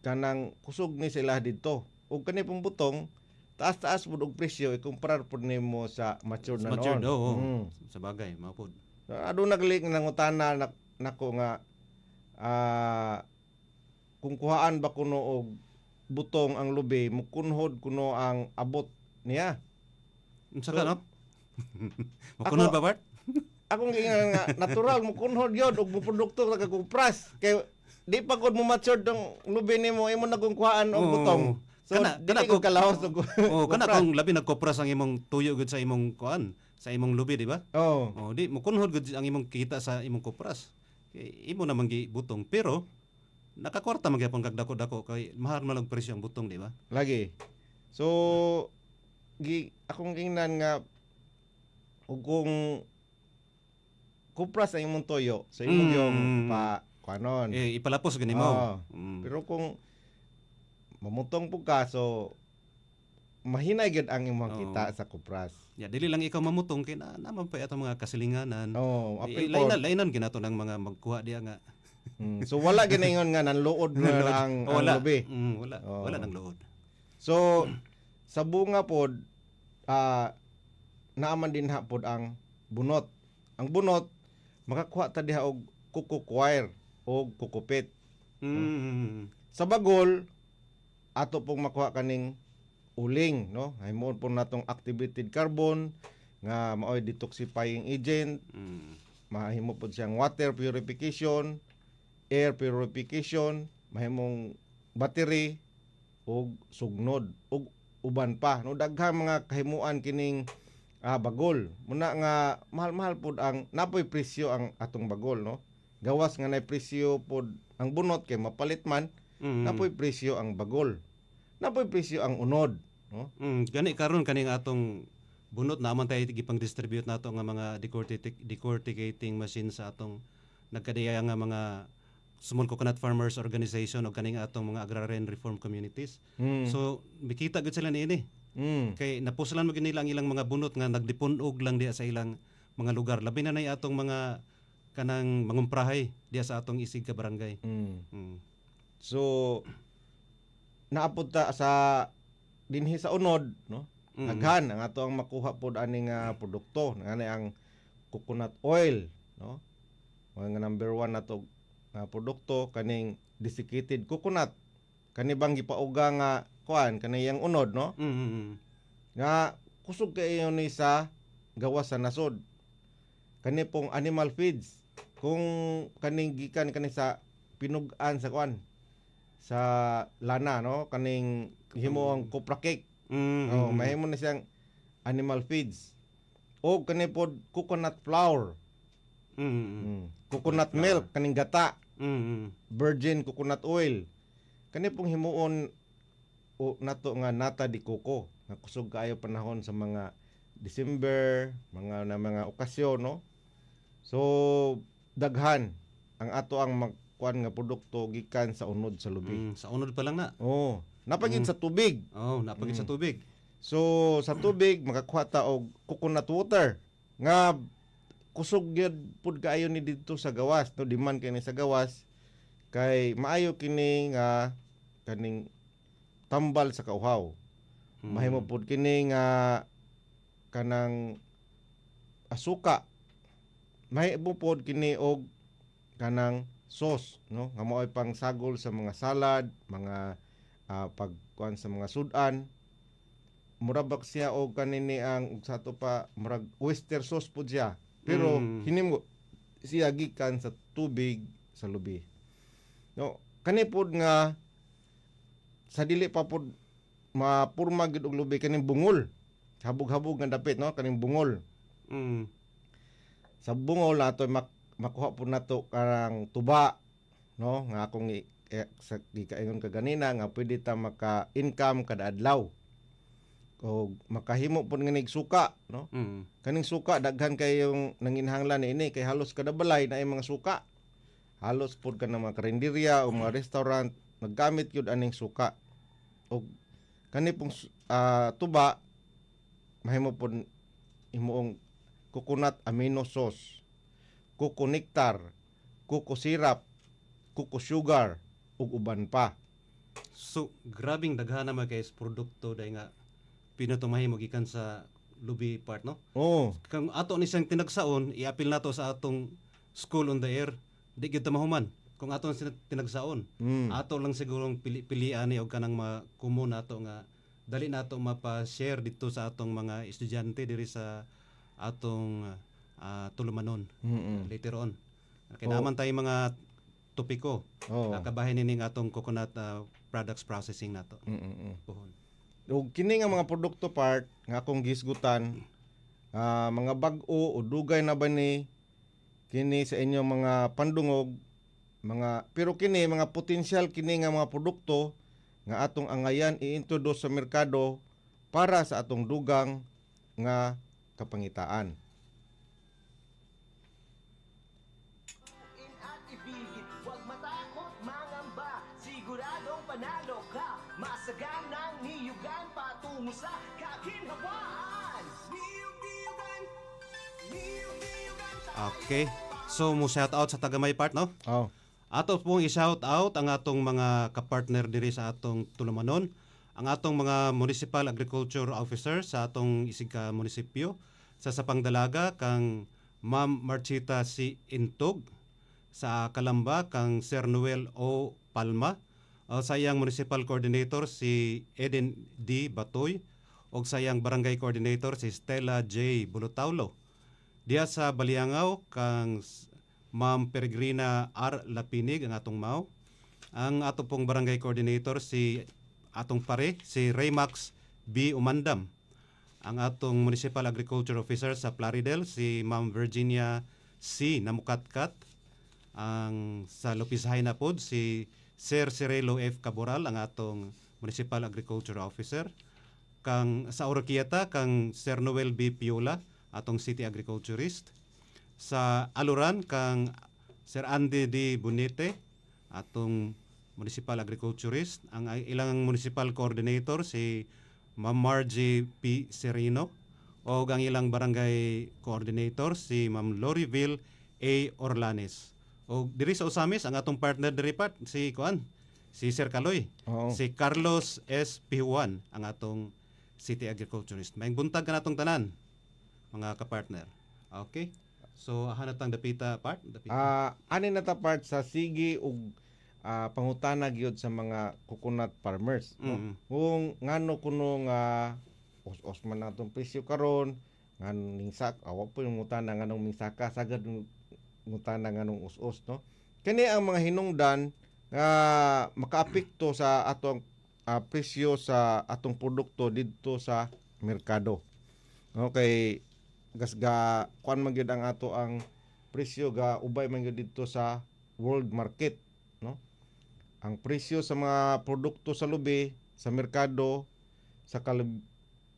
Speaker 2: Kanang kusog ni sila dito. Ug kani pong butong taas-taas pud og presyo ikumparar pud nimo sa matured na
Speaker 1: Matured,
Speaker 2: noon.
Speaker 1: sa bagay, mao pod.
Speaker 2: Aduna gali nang utana nako nga kung kuhaan ba kuno og butong ang lubi, mukunhod kuno ang abot niya.
Speaker 1: Unsa ka no? Makunod ba Bart?
Speaker 2: Akong gingan nga natural mukunhod yun og muprodukto ka kupras kay di pa gud mo matured ang lubi nimo imo nagkuhaan og butong. So dili ko kalahos og
Speaker 1: kana kung labi nagkopras ang imong tuyo gud sa imong kuan, sa imong lubi, di ba? Di mukunhod gud ang imong kita sa imong kopras. Kay imo naman gi butong pero nakakwarta man gyapon kag dako-dako kay mahal man og presyo ang butong, di ba?
Speaker 2: Lagi. So akong gingnan nga ug kung kupras ang imong toyo sa imong yung pa kanon.
Speaker 1: Ipalapos gani mo.
Speaker 2: Pero kung mamutong pug ka, so mahinay gid ang imong kita sa kupras.
Speaker 1: Dili lang ikaw mamutong kay naman pa atong mga kasilinganan. Lainan ginato ng mga magkuha diya nga.
Speaker 2: So wala ginaingon nga nanluod na ang lubi.
Speaker 1: Wala nang luod.
Speaker 2: So sa bunga pod naaman din hapod ang bunot. Ang bunot makakuha ta diha og kukukwire o kukupit. Sa bagol ato pong makuha kaning uling, no? Himon po natong activated carbon nga maoy detoxifying agent. Mahimo po siyang water purification, air purification, mahimong battery og sugnod og uban pa, no? Daghang mga kahimuan kining bagol. Muna nga mahal-mahal pod ang napoy presyo ang atong bagol, no? Gawas nga nay presyo pod ang bunot kay mapalit man, napoy presyo ang bagol. Napoy presyo ang unod, no?
Speaker 1: Gani karon kaning atong bunot naman tayo gipang distribute nato nga mga decorticating machine sa atong nagkadiyaya nga mga Small Coconut Farmers Organization o kaning atong mga agrarian reform communities. So mikita gud sila niini. Kay napuslan mo nila ang ilang mga bunot nga nagdipunog lang diya sa ilang mga lugar. Labi na nay atong mga kanang mangumprahay diya sa atong isig ka barangay.
Speaker 2: So naapod ta sa dinhi sa unod, no? Daghan ang ato ang makuha pod ani nga produkto, ngani ang coconut oil, no? Nga number 1 nato nga produkto kaning desiccated coconut. Kani bang gipauga nga kuan kaniyang unod, no? Nga kusog kayo ni sa gawas sa nasod. Kani pong animal feeds. Kung kaning gikan kani sa pinug-an sa kuan sa lana, no? Kaning himo ang copra cake. Mahimo na siyang animal feeds. O kani pod coconut flour. Coconut milk kaning gata. Virgin coconut oil. Kani pong himuon o nato nga nata di coco nga kusog kaayo panahon sa mga December, mga okasyon, no? So daghan ang ato ang magkuan nga produkto gikan sa unod sa lubi.
Speaker 1: Sa unod pa lang na.
Speaker 2: Napagid sa tubig.
Speaker 1: Napagid sa tubig.
Speaker 2: So sa tubig makakuha ta og coconut water nga kusog gyud pud kaayo ni didto sa gawas, no, demand kini sa gawas kay maayo kini nga kaning tambal sa kauhaw. Mahimo pud kini nga kanang asuka. Mahimo pud kini og kanang sauce, no, nga mao'y pang sagol sa mga salad, mga pagkuan sa mga sudan. Murabak siya og kanini ang sa ato pa murag oyster sauce pud siya. Pero hinimo siya gikan sa tubig sa lubi. No, kani pud nga sa dili pa pud mapurma gid og lubi kaning bungol. Habog-habog nga dapit, no, kaning bungol. Sa bungol nato makuha pud nato karang tuba, no, nga akong sa gikaingon ka ganina nga pwede ta maka-income kada adlaw. O makahimo pud nga suka, no? Kaning suka daghan kay yung nanginhanglan ini kay halos kada balay na ay mga suka. Halos pud ka na mga karinderya o mga restaurant naggamit yun aning suka. O kani pong tuba mahimo pud imuong coconut amino sauce, coco nectar, coco syrup, coco sugar ug uban pa.
Speaker 1: So grabing daghana mga guys produkto day nga pinatumahimo gikan sa lubi part, no?
Speaker 2: Oh.
Speaker 1: Kung ato ni siyang tinagsaon, iapil nato sa atong school on the air, di gyud ta mahuman. Kung ato ni tinagsaon, ato lang sigurong pilian ni og kanang kumo nato nga dali nato mapa-share dito sa atong mga estudyante diri sa atong tulumanon later on. Kaya naman tayo mga topiko nakabahin ning atong coconut products processing nato. Puhon.
Speaker 2: Og kini nga mga produkto part nga akong gisgutan, mga bag-o o dugay na ba ni kini sa inyong mga pandungog, pero kini mga potensyal kini nga mga produkto nga atong angayan i-introduce sa merkado para sa atong dugang nga kapangitaan.
Speaker 3: Huwag matakot, mangamba, siguradong panalo ka. Masaganang niyugan patungo sa kaginhawaan. Niyug-niyugan, niyug-niyugan.
Speaker 1: Okay. So mo shout out sa tagamay part, no?
Speaker 2: Oh.
Speaker 1: Ato pong i-shout out ang atong mga kapartner diri sa atong tulumanon, ang atong mga municipal agriculture officer sa atong Isigka munisipyo, sa Sapangdalaga kang Ma'am Marchita C. Intog, sa Kalamba kang Sir Noel O. Palma, sa iyang municipal coordinator si Eden D. Batoy, o sa iyang barangay coordinator si Stella J. Bulutaulo. Diya sa Baliangaw kang Ma'am Peregrina R. Lapinig ang atong mao. Ang ato pong barangay coordinator si atong pare si Raymax B. Umandam. Ang atong municipal agriculture officer sa Plaridel si Ma'am Virginia C. Namukatkat. Ang sa Lopisahay na pod si Sir Cirelo F. Caboral ang atong municipal agriculture officer. Kang sa Oroquieta kang Sir Noel B. Piola atong city agriculturist. Sa Aluran kang Sir Andy D. Bonete atong municipal agriculturist. Ang ilang municipal coordinator si Ma'am Margie P. Serino o ang ilang barangay coordinator si Ma'am Loriville A. Orlanes. O diri sa Osamis ang atong partner diri part si Sir Kaloy. Si Carlos S. Pihuan ang atong city agriculturist. Maayong buntag ka natong tanan mga kapartner. Okay? So hanatang dapita part?
Speaker 2: Ani na ta part sa sige ug pangutana gyud sa mga coconut farmers, no? Kung ngano kuno nga os man natong presyo karon, ngano ning awa po yung ngutana nganong minsaka sagad ngutana nganong us-us, no? Kani ang mga hinungdan nga makaapekto sa atong presyo sa atong produkto didto sa merkado. Okay, gasga kuan man gyud ang ato ang presyo ga ubay man gyud didto sa world market, no? Ang presyo sa mga produkto sa lubi sa merkado sa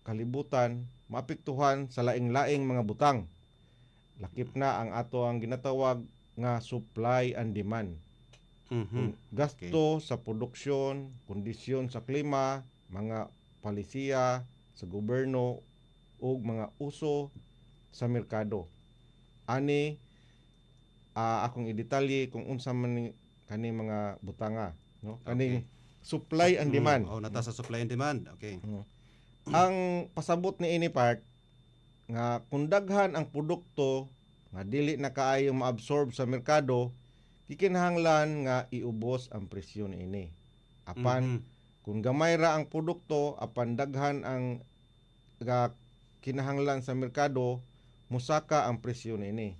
Speaker 2: kalibutan maapektuhan sa laing-laing mga butang. Lakip na ang ato ang ginatawag nga supply and demand. Gasto sa produksyon, kondisyon sa klima, mga palisiya sa gobyerno ug mga uso sa merkado. ani akong idetalye kung unsa man kani mga butanga, no? Kaning supply and demand.
Speaker 1: Nata sa supply and demand. Okay.
Speaker 2: Ang pasabot ni ini part nga kung daghan ang produkto nga dili na kaayo maabsorb sa merkado, kikinahanglan nga iubos ang presyo niini. Apan kung gamay ra ang produkto, apan daghan ang kinahanglan sa merkado, musaka ang presyo niini.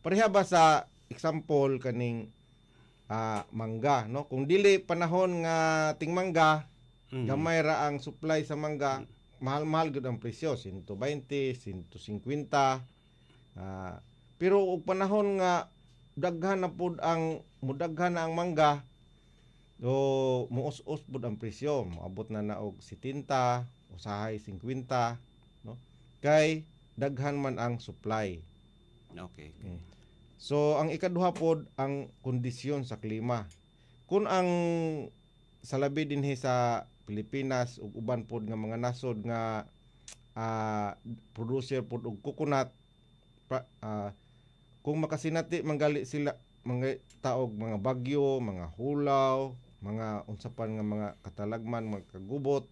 Speaker 2: Pareha ba sa example kaning mangga, no? Kung dili panahon nga ting mangga, gamay ra ang supply sa mangga, mahal-mahal gud ang presyo, 120, 150. Pero og panahon nga daghan na pud ang mudaghan na ang mangga, do muus-us pud ang presyo, moabot na og 70, usahay 50, no? Kay daghan man ang supply.
Speaker 1: Okay.
Speaker 2: So ang ikaduha pod ang kondisyon sa klima. Kung ang sa labi dinhi sa Pilipinas ug uban pod nga mga nasod nga producer pod og coconut, kung makasinati manggali sila mga taog mga bagyo, mga hulaw, mga unsa pa nga mga katalagman, mga kagubot,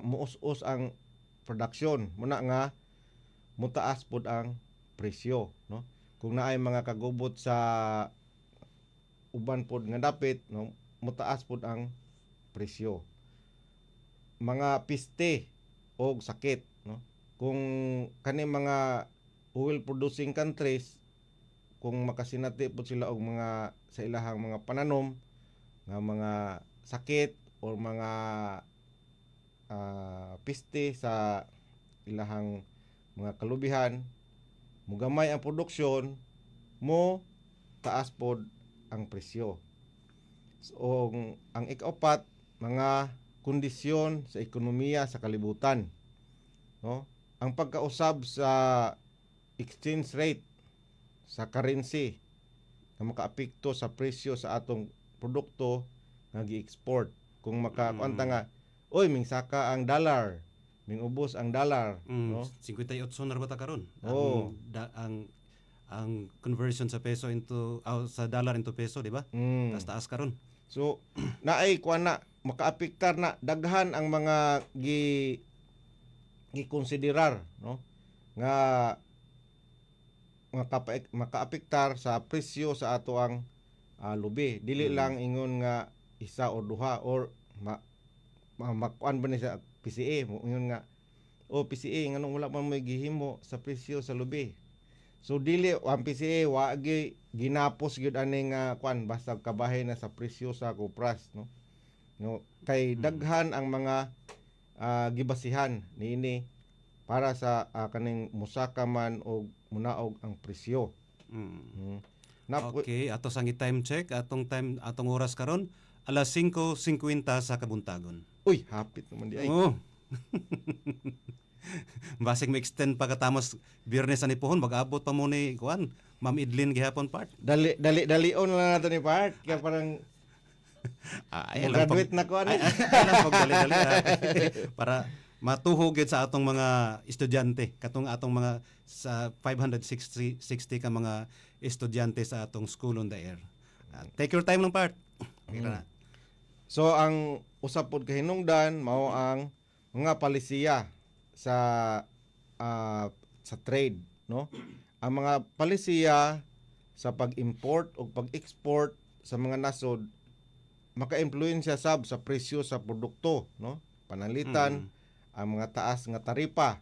Speaker 2: muus-us ang production, muna nga mutaas pod ang presyo, no? Kung naay mga kagubot sa uban pod nga dapit, no, mutaas pod ang presyo. Mga piste o sakit, no? Kung kani mga oil producing countries, kung makasinati pod sila og mga sa ilahang mga pananom nga mga sakit o mga piste sa ilahang mga kalubihan, mugamay ang produksyon mo, taas pod ang presyo. So, ang ikaapat, mga kondisyon sa ekonomiya sa kalibutan, no? Ang pagkausab sa exchange rate sa currency nga makaapekto sa presyo sa atong produkto nga gi-export. Kung makakuanta nga, oy, mingsaka ang dollar, mingubos ang dollar, no?
Speaker 1: 58 na ba ta karon?
Speaker 2: Oh.
Speaker 1: Ang conversion sa peso into sa dollar into peso, di ba? Taas karon.
Speaker 2: So naay kuan na makaapektar na daghan ang mga gikonsiderar, no? Nga makaapektar sa presyo sa ato ang lubi. Dili lang ingon nga isa o duha or makuan ba ni sa PCA mo ingon nga PCA nganong wala man may gihimo sa presyo sa lubi. So dili ang PCA wa ginapos gyud ani nga kuan basta kabahin na sa presyo sa kupras, no? No, kay daghan ang mga gibasihan niini para sa kaning musaka man og munaog ang presyo.
Speaker 1: Okay, ato sang time check, atong oras karon alas 5:50 sa kabuntagon.
Speaker 2: Uy, hapit naman di ay.
Speaker 1: Oh. Basig ma-extend pagkatamos Biyernes ani pohon mag-abot pa mo ni kuan Ma'am Idlin gihapon part.
Speaker 2: Dali-on lang nato ni part kaya parang graduate na ko ani.
Speaker 1: Dali-dali para matuhog sa atong mga estudyante, katong atong mga sa 560 ka mga estudyante sa atong School on the Air. Take your time lang part.
Speaker 2: So ang usap pod kahinungdan mao ang mga palisiya sa trade, no? Ang mga palisiya sa pag-import o pag-export sa mga nasod maka-impluwensya sab sa presyo sa produkto, no? Panalitan ang mga taas nga taripa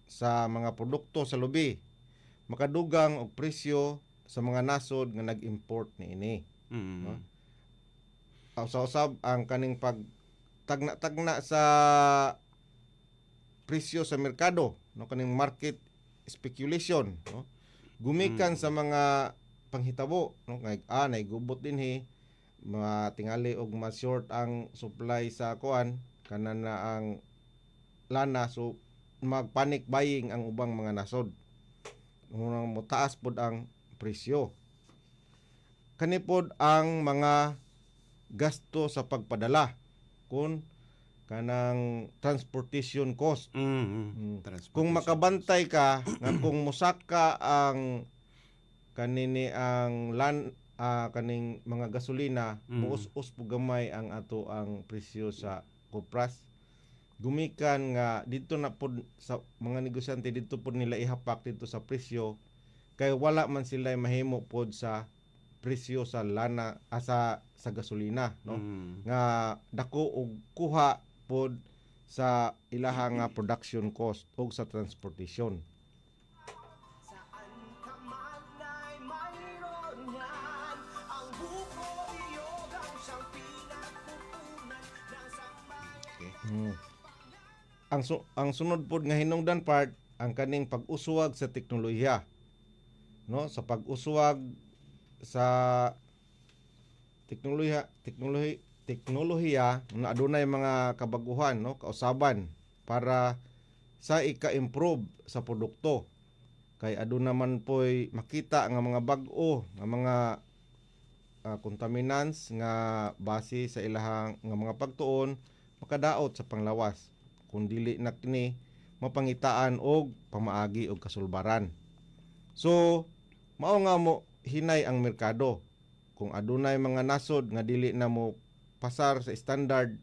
Speaker 2: sa mga produkto sa lubi makadugang og presyo sa mga nasod nga nag-import niini. No? Usab ang kaning pag tagna sa presyo sa merkado, no, kaning market speculation, no? Gumikan sa mga panghitabo, no, kay naigubot dinhi mga tingali og ma-short ang supply sa kuan kanan na ang lana, so mag-panic buying ang ubang mga nasod. Unang motaas pod ang presyo. Kani pod ang mga gasto sa pagpadala. Kung kanang transportation cost.
Speaker 1: Transportation.
Speaker 2: Kung makabantay ka nga kung musaka ang kanini ang kaning mga gasolina, muus-us po gamay ang ato ang presyo sa kupras. Gumikan nga dito na po sa mga negosyante dito po nila ihapak dito sa presyo kay wala man sila mahimo pod sa presyo sa lana sa gasolina, no? Nga dako og kuha pod sa ilahang nga production cost o sa transportation.
Speaker 3: Saan ka man ay mayroon yan. Ang buko iyog ang siyang pinagpupunan ng sambayan.
Speaker 2: Ang sunod pod nga hinungdan part ang kaning pag-uswag sa teknolohiya, no? Sa pag-uswag sa teknolohiya na adunay mga kabaguhan, no, kausaban para sa ika-improve sa produkto. Kay aduna man po'y makita nga mga bag-o nga mga contaminants nga base sa ilahang nga mga pagtuon makadaot sa panglawas kung dili na kini mapangitaan og pamaagi og kasulbaran. So mao nga mo hinay ang merkado kung adunay mga nasod nga dili na mo pasar sa standard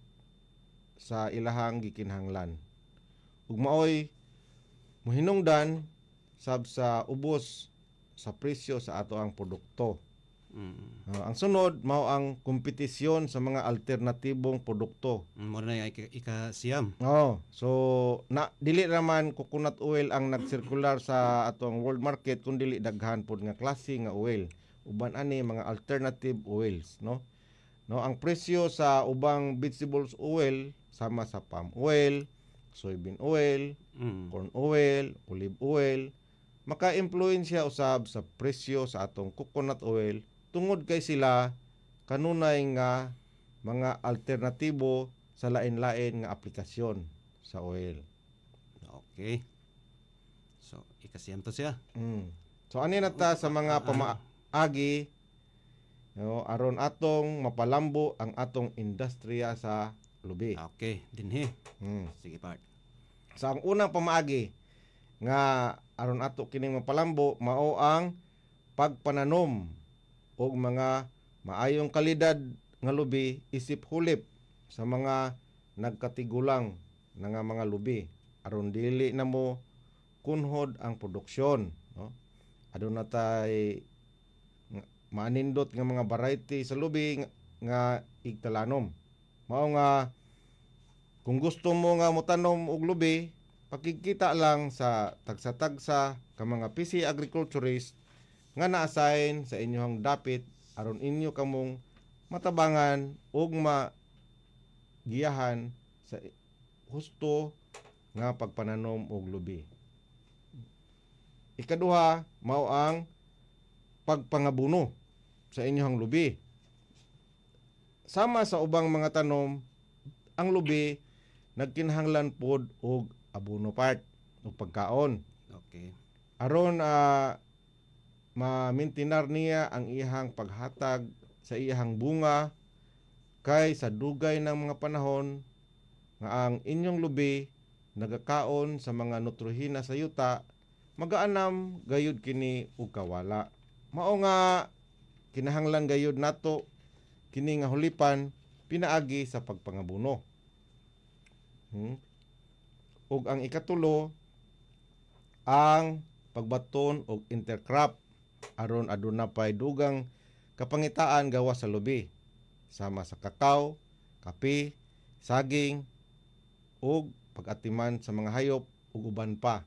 Speaker 2: sa ilahang gikinahanglan. Ug maoy mohinungdan sab sa ubos sa presyo sa ato ang produkto. Ang sunod mao ang kompetisyon sa mga alternatibong produkto.
Speaker 1: Mo na ika-siyam.
Speaker 2: So dili naman coconut oil ang nagsirkular sa atong world market kun dili daghan pod nga klase nga oil. Uban ani mga alternative oils, no? Ang presyo sa ubang vegetables oil sama sa palm oil, soybean oil, corn oil, olive oil, maka-impluwensya usab sa presyo sa atong coconut oil tungod kay sila kanunay nga mga alternatibo sa lain-lain nga aplikasyon sa oil.
Speaker 1: Okay. So, ikasiyam to siya.
Speaker 2: So ani na ta sa mga pamaagi, no, aron atong mapalambo ang atong industriya sa lubi.
Speaker 1: Okay, dinhi. Sige part.
Speaker 2: So ang unang pamaagi nga aron ato kining mapalambo mao ang pagpananom og mga maayong kalidad nga lubi isip hulip sa mga nagkatigulang na nga mga lubi aron dili na mo kunhod ang produksyon, no? Aduna tay manindot nga mga variety sa lubi nga igtalanom. Mao nga kung gusto mo nga motanom og lubi, pakikita lang sa tagsa-tagsa ka mga PC agriculturist nga na-assign sa inyong dapit aron inyo kamong matabangan ug magiyahan sa husto nga pagpananom og lubi. Ikaduha mao ang pagpangabuno sa inyong lubi. Sama sa ubang mga tanom, ang lubi nagkinahanglan pod og abono part o pagkaon.
Speaker 1: Okay.
Speaker 2: Aron ma-maintinar niya ang iyang paghatag sa iyang bunga kay sa dugay ng mga panahon nga ang inyong lubi nagakaon sa mga nutrihina sa yuta, magaanam gayud kini og kawala. Mao nga kinahanglan gayud nato kini nga hulipan pinaagi sa pagpangabuno. Ug ang ikatulo ang pagbaton og intercrop aron aduna pay dugang kapangitaan gawa sa lubi sama sa kakao, kape, saging ug pag-atiman sa mga hayop ug uban pa.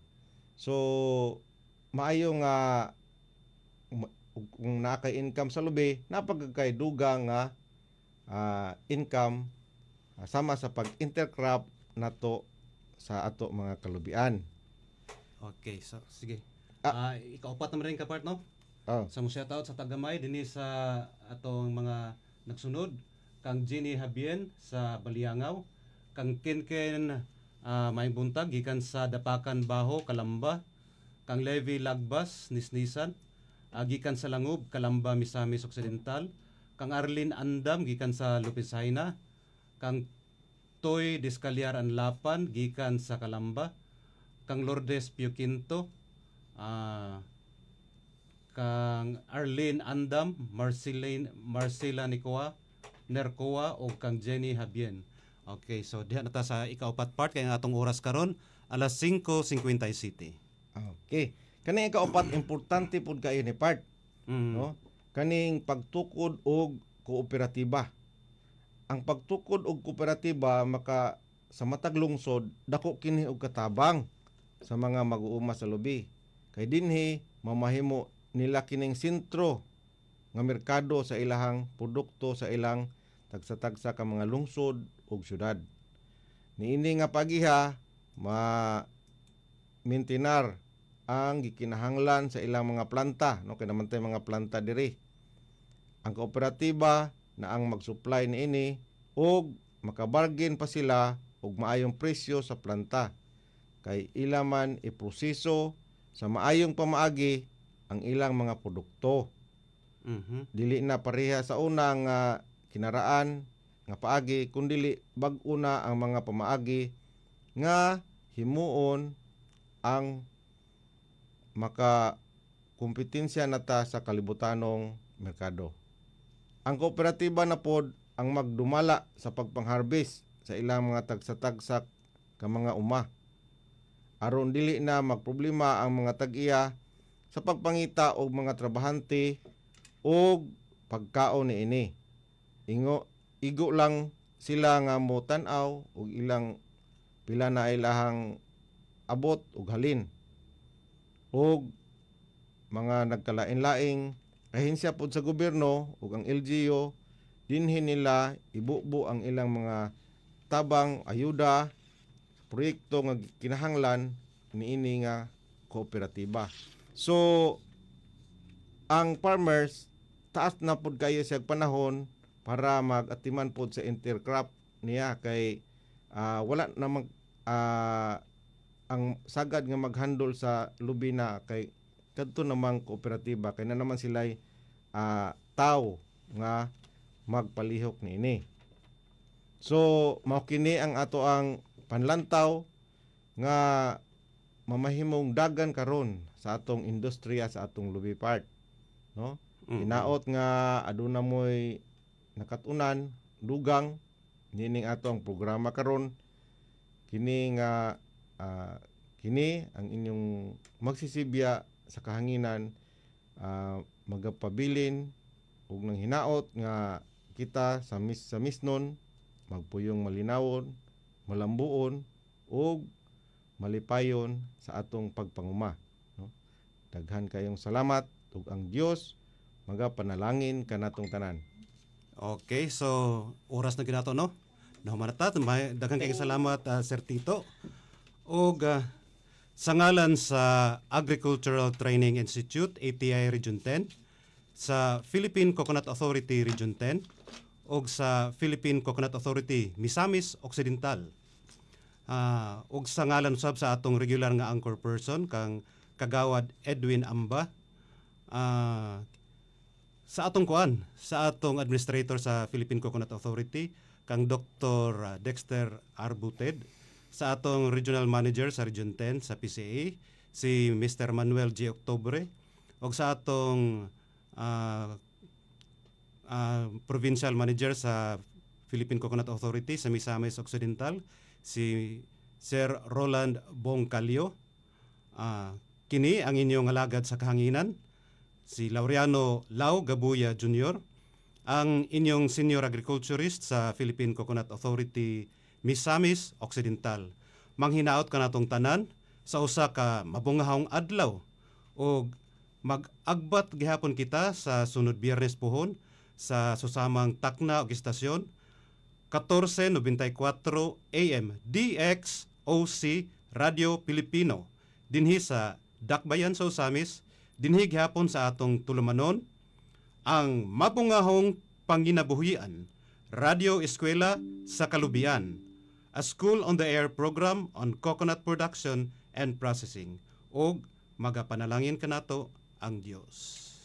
Speaker 2: So maayo nga kung nakaka-income sa lubi, napagkay dugang nga income sama sa pag-intercrop nato sa ato mga kalubian.
Speaker 1: Okay, so sige. Ikaupat naman rin ka part, no? Sa mo shout out sa Tagamay dinhi sa atong mga nagsunod kang Jenny Habien sa Baliangaw, kang Kenken Maing Buntag gikan sa Dapakan Baho, Kalamba, kang Levi Lagbas Nisnisan gikan sa Langob, Kalamba, Misamis Occidental, kang Arlene Andam gikan sa Lupisaina, kang Toy Discalyar Anlapan gikan sa Calamba, kang Lourdes Pio Quinto, kang Arlene Andam, Marcela Nicoa, Nercoa o kang Jenny Habien. Okay, so diha na ta sa ikaupat part kay nga atong oras karon alas 5:50
Speaker 2: Okay. Kani kaupat importante pud kayo ni part, no? Kaning pagtukod og kooperatiba. Ang pagtukod og kooperatiba maka sa matag lungsod dako kini og katabang sa mga mag-uuma sa lubi. Kay dinhi mamahimo nila kining sentro nga merkado sa ilahang produkto sa ilang tagsa-tagsa ka mga lungsod ug syudad. Niini nga pagiha ma-maintinar ang gikinahanglan sa ilang mga planta, no, kay naman tay mga planta diri. Ang kooperatiba na ang mag-supply niini ug makabargain pa sila og maayong presyo sa planta. Kay ila man iproseso sa maayong pamaagi ang ilang mga produkto. Dili na pareha sa una nga kinaraan nga paagi kundi bag-o na ang mga pamaagi nga himuon ang maka kompetensya nata sa kalibutanong merkado. Ang kooperatiba na pod ang magdumala sa pagpang-harvest sa ilang mga tagsa-tagsak ka mga uma. Aron dili na magproblema ang mga tag-iya sa pagpangita og mga trabahante og pagkaon niini. Igo lang sila nga mo tan-aw og ilang pila na ilahang abot ug halin. Og mga nagkalain-laing ahensya pod sa gobyerno ug ang LGU dinhi nila ibubo ang ilang mga tabang ayuda proyekto nga kinahanglan niini nga kooperatiba. So ang farmers taas na pod kayo sa panahon para mag-atiman pod sa intercrop niya kay wala na ang sagad nga maghandle sa lubi na kay kadto namang kooperatiba kay na naman sila'y tao nga magpalihok niini. So mao kini ang ato ang panlantaw nga mamahimong dagan karon sa atong industriya sa atong lubi part, no? Hinaot nga aduna moy nakatunan dugang nining ato ang programa karon kini nga kini ang inyong magsisibya sa kahanginan magapabilin ug nang hinaot nga kita sa misnon magpuyong malinawon, malambuon ug malipayon sa atong pagpanguma, no? Daghan kayong salamat ug ang Dios magapanalangin kanatong tanan.
Speaker 1: Okay, so oras na ginato, no? Nahumanata, daghang kayong salamat Sir Tito. Og sa ngalan sa Agricultural Training Institute, ATI Region 10, sa Philippine Coconut Authority Region 10, o sa Philippine Coconut Authority Misamis Occidental, o sa ngalan usab sa atong regular nga anchor person, kang Kagawad Edwin Amba, sa atong sa atong administrator sa Philippine Coconut Authority, kang Dr. Dexter Arbuted, sa atong regional manager sa Region 10 sa PCA, si Mr. Manuel G. Octobre, o sa atong provincial manager sa Philippine Coconut Authority sa Misamis Occidental, si Sir Roland Bongcalio. Kini ang inyong alagad sa kahanginan, si Laureano Lau Gabuya Jr., ang inyong senior agriculturist sa Philippine Coconut Authority Misamis Occidental. Manghinaot ka natong tanan sa usa ka mabungahong adlaw o mag-agbat gihapon kita sa sunod Biyernes puhon sa susamang takna og istasyon 1494 AM DXOC Radio Pilipino dinhi sa Dakbayan sa Usamis, dinhi gihapon sa atong tulumanon ang mabungahong panginabuhian Radio Eskwela sa Kalubian, a school on the air program on coconut production and processing. Og magapanalangin kanato ang Dios.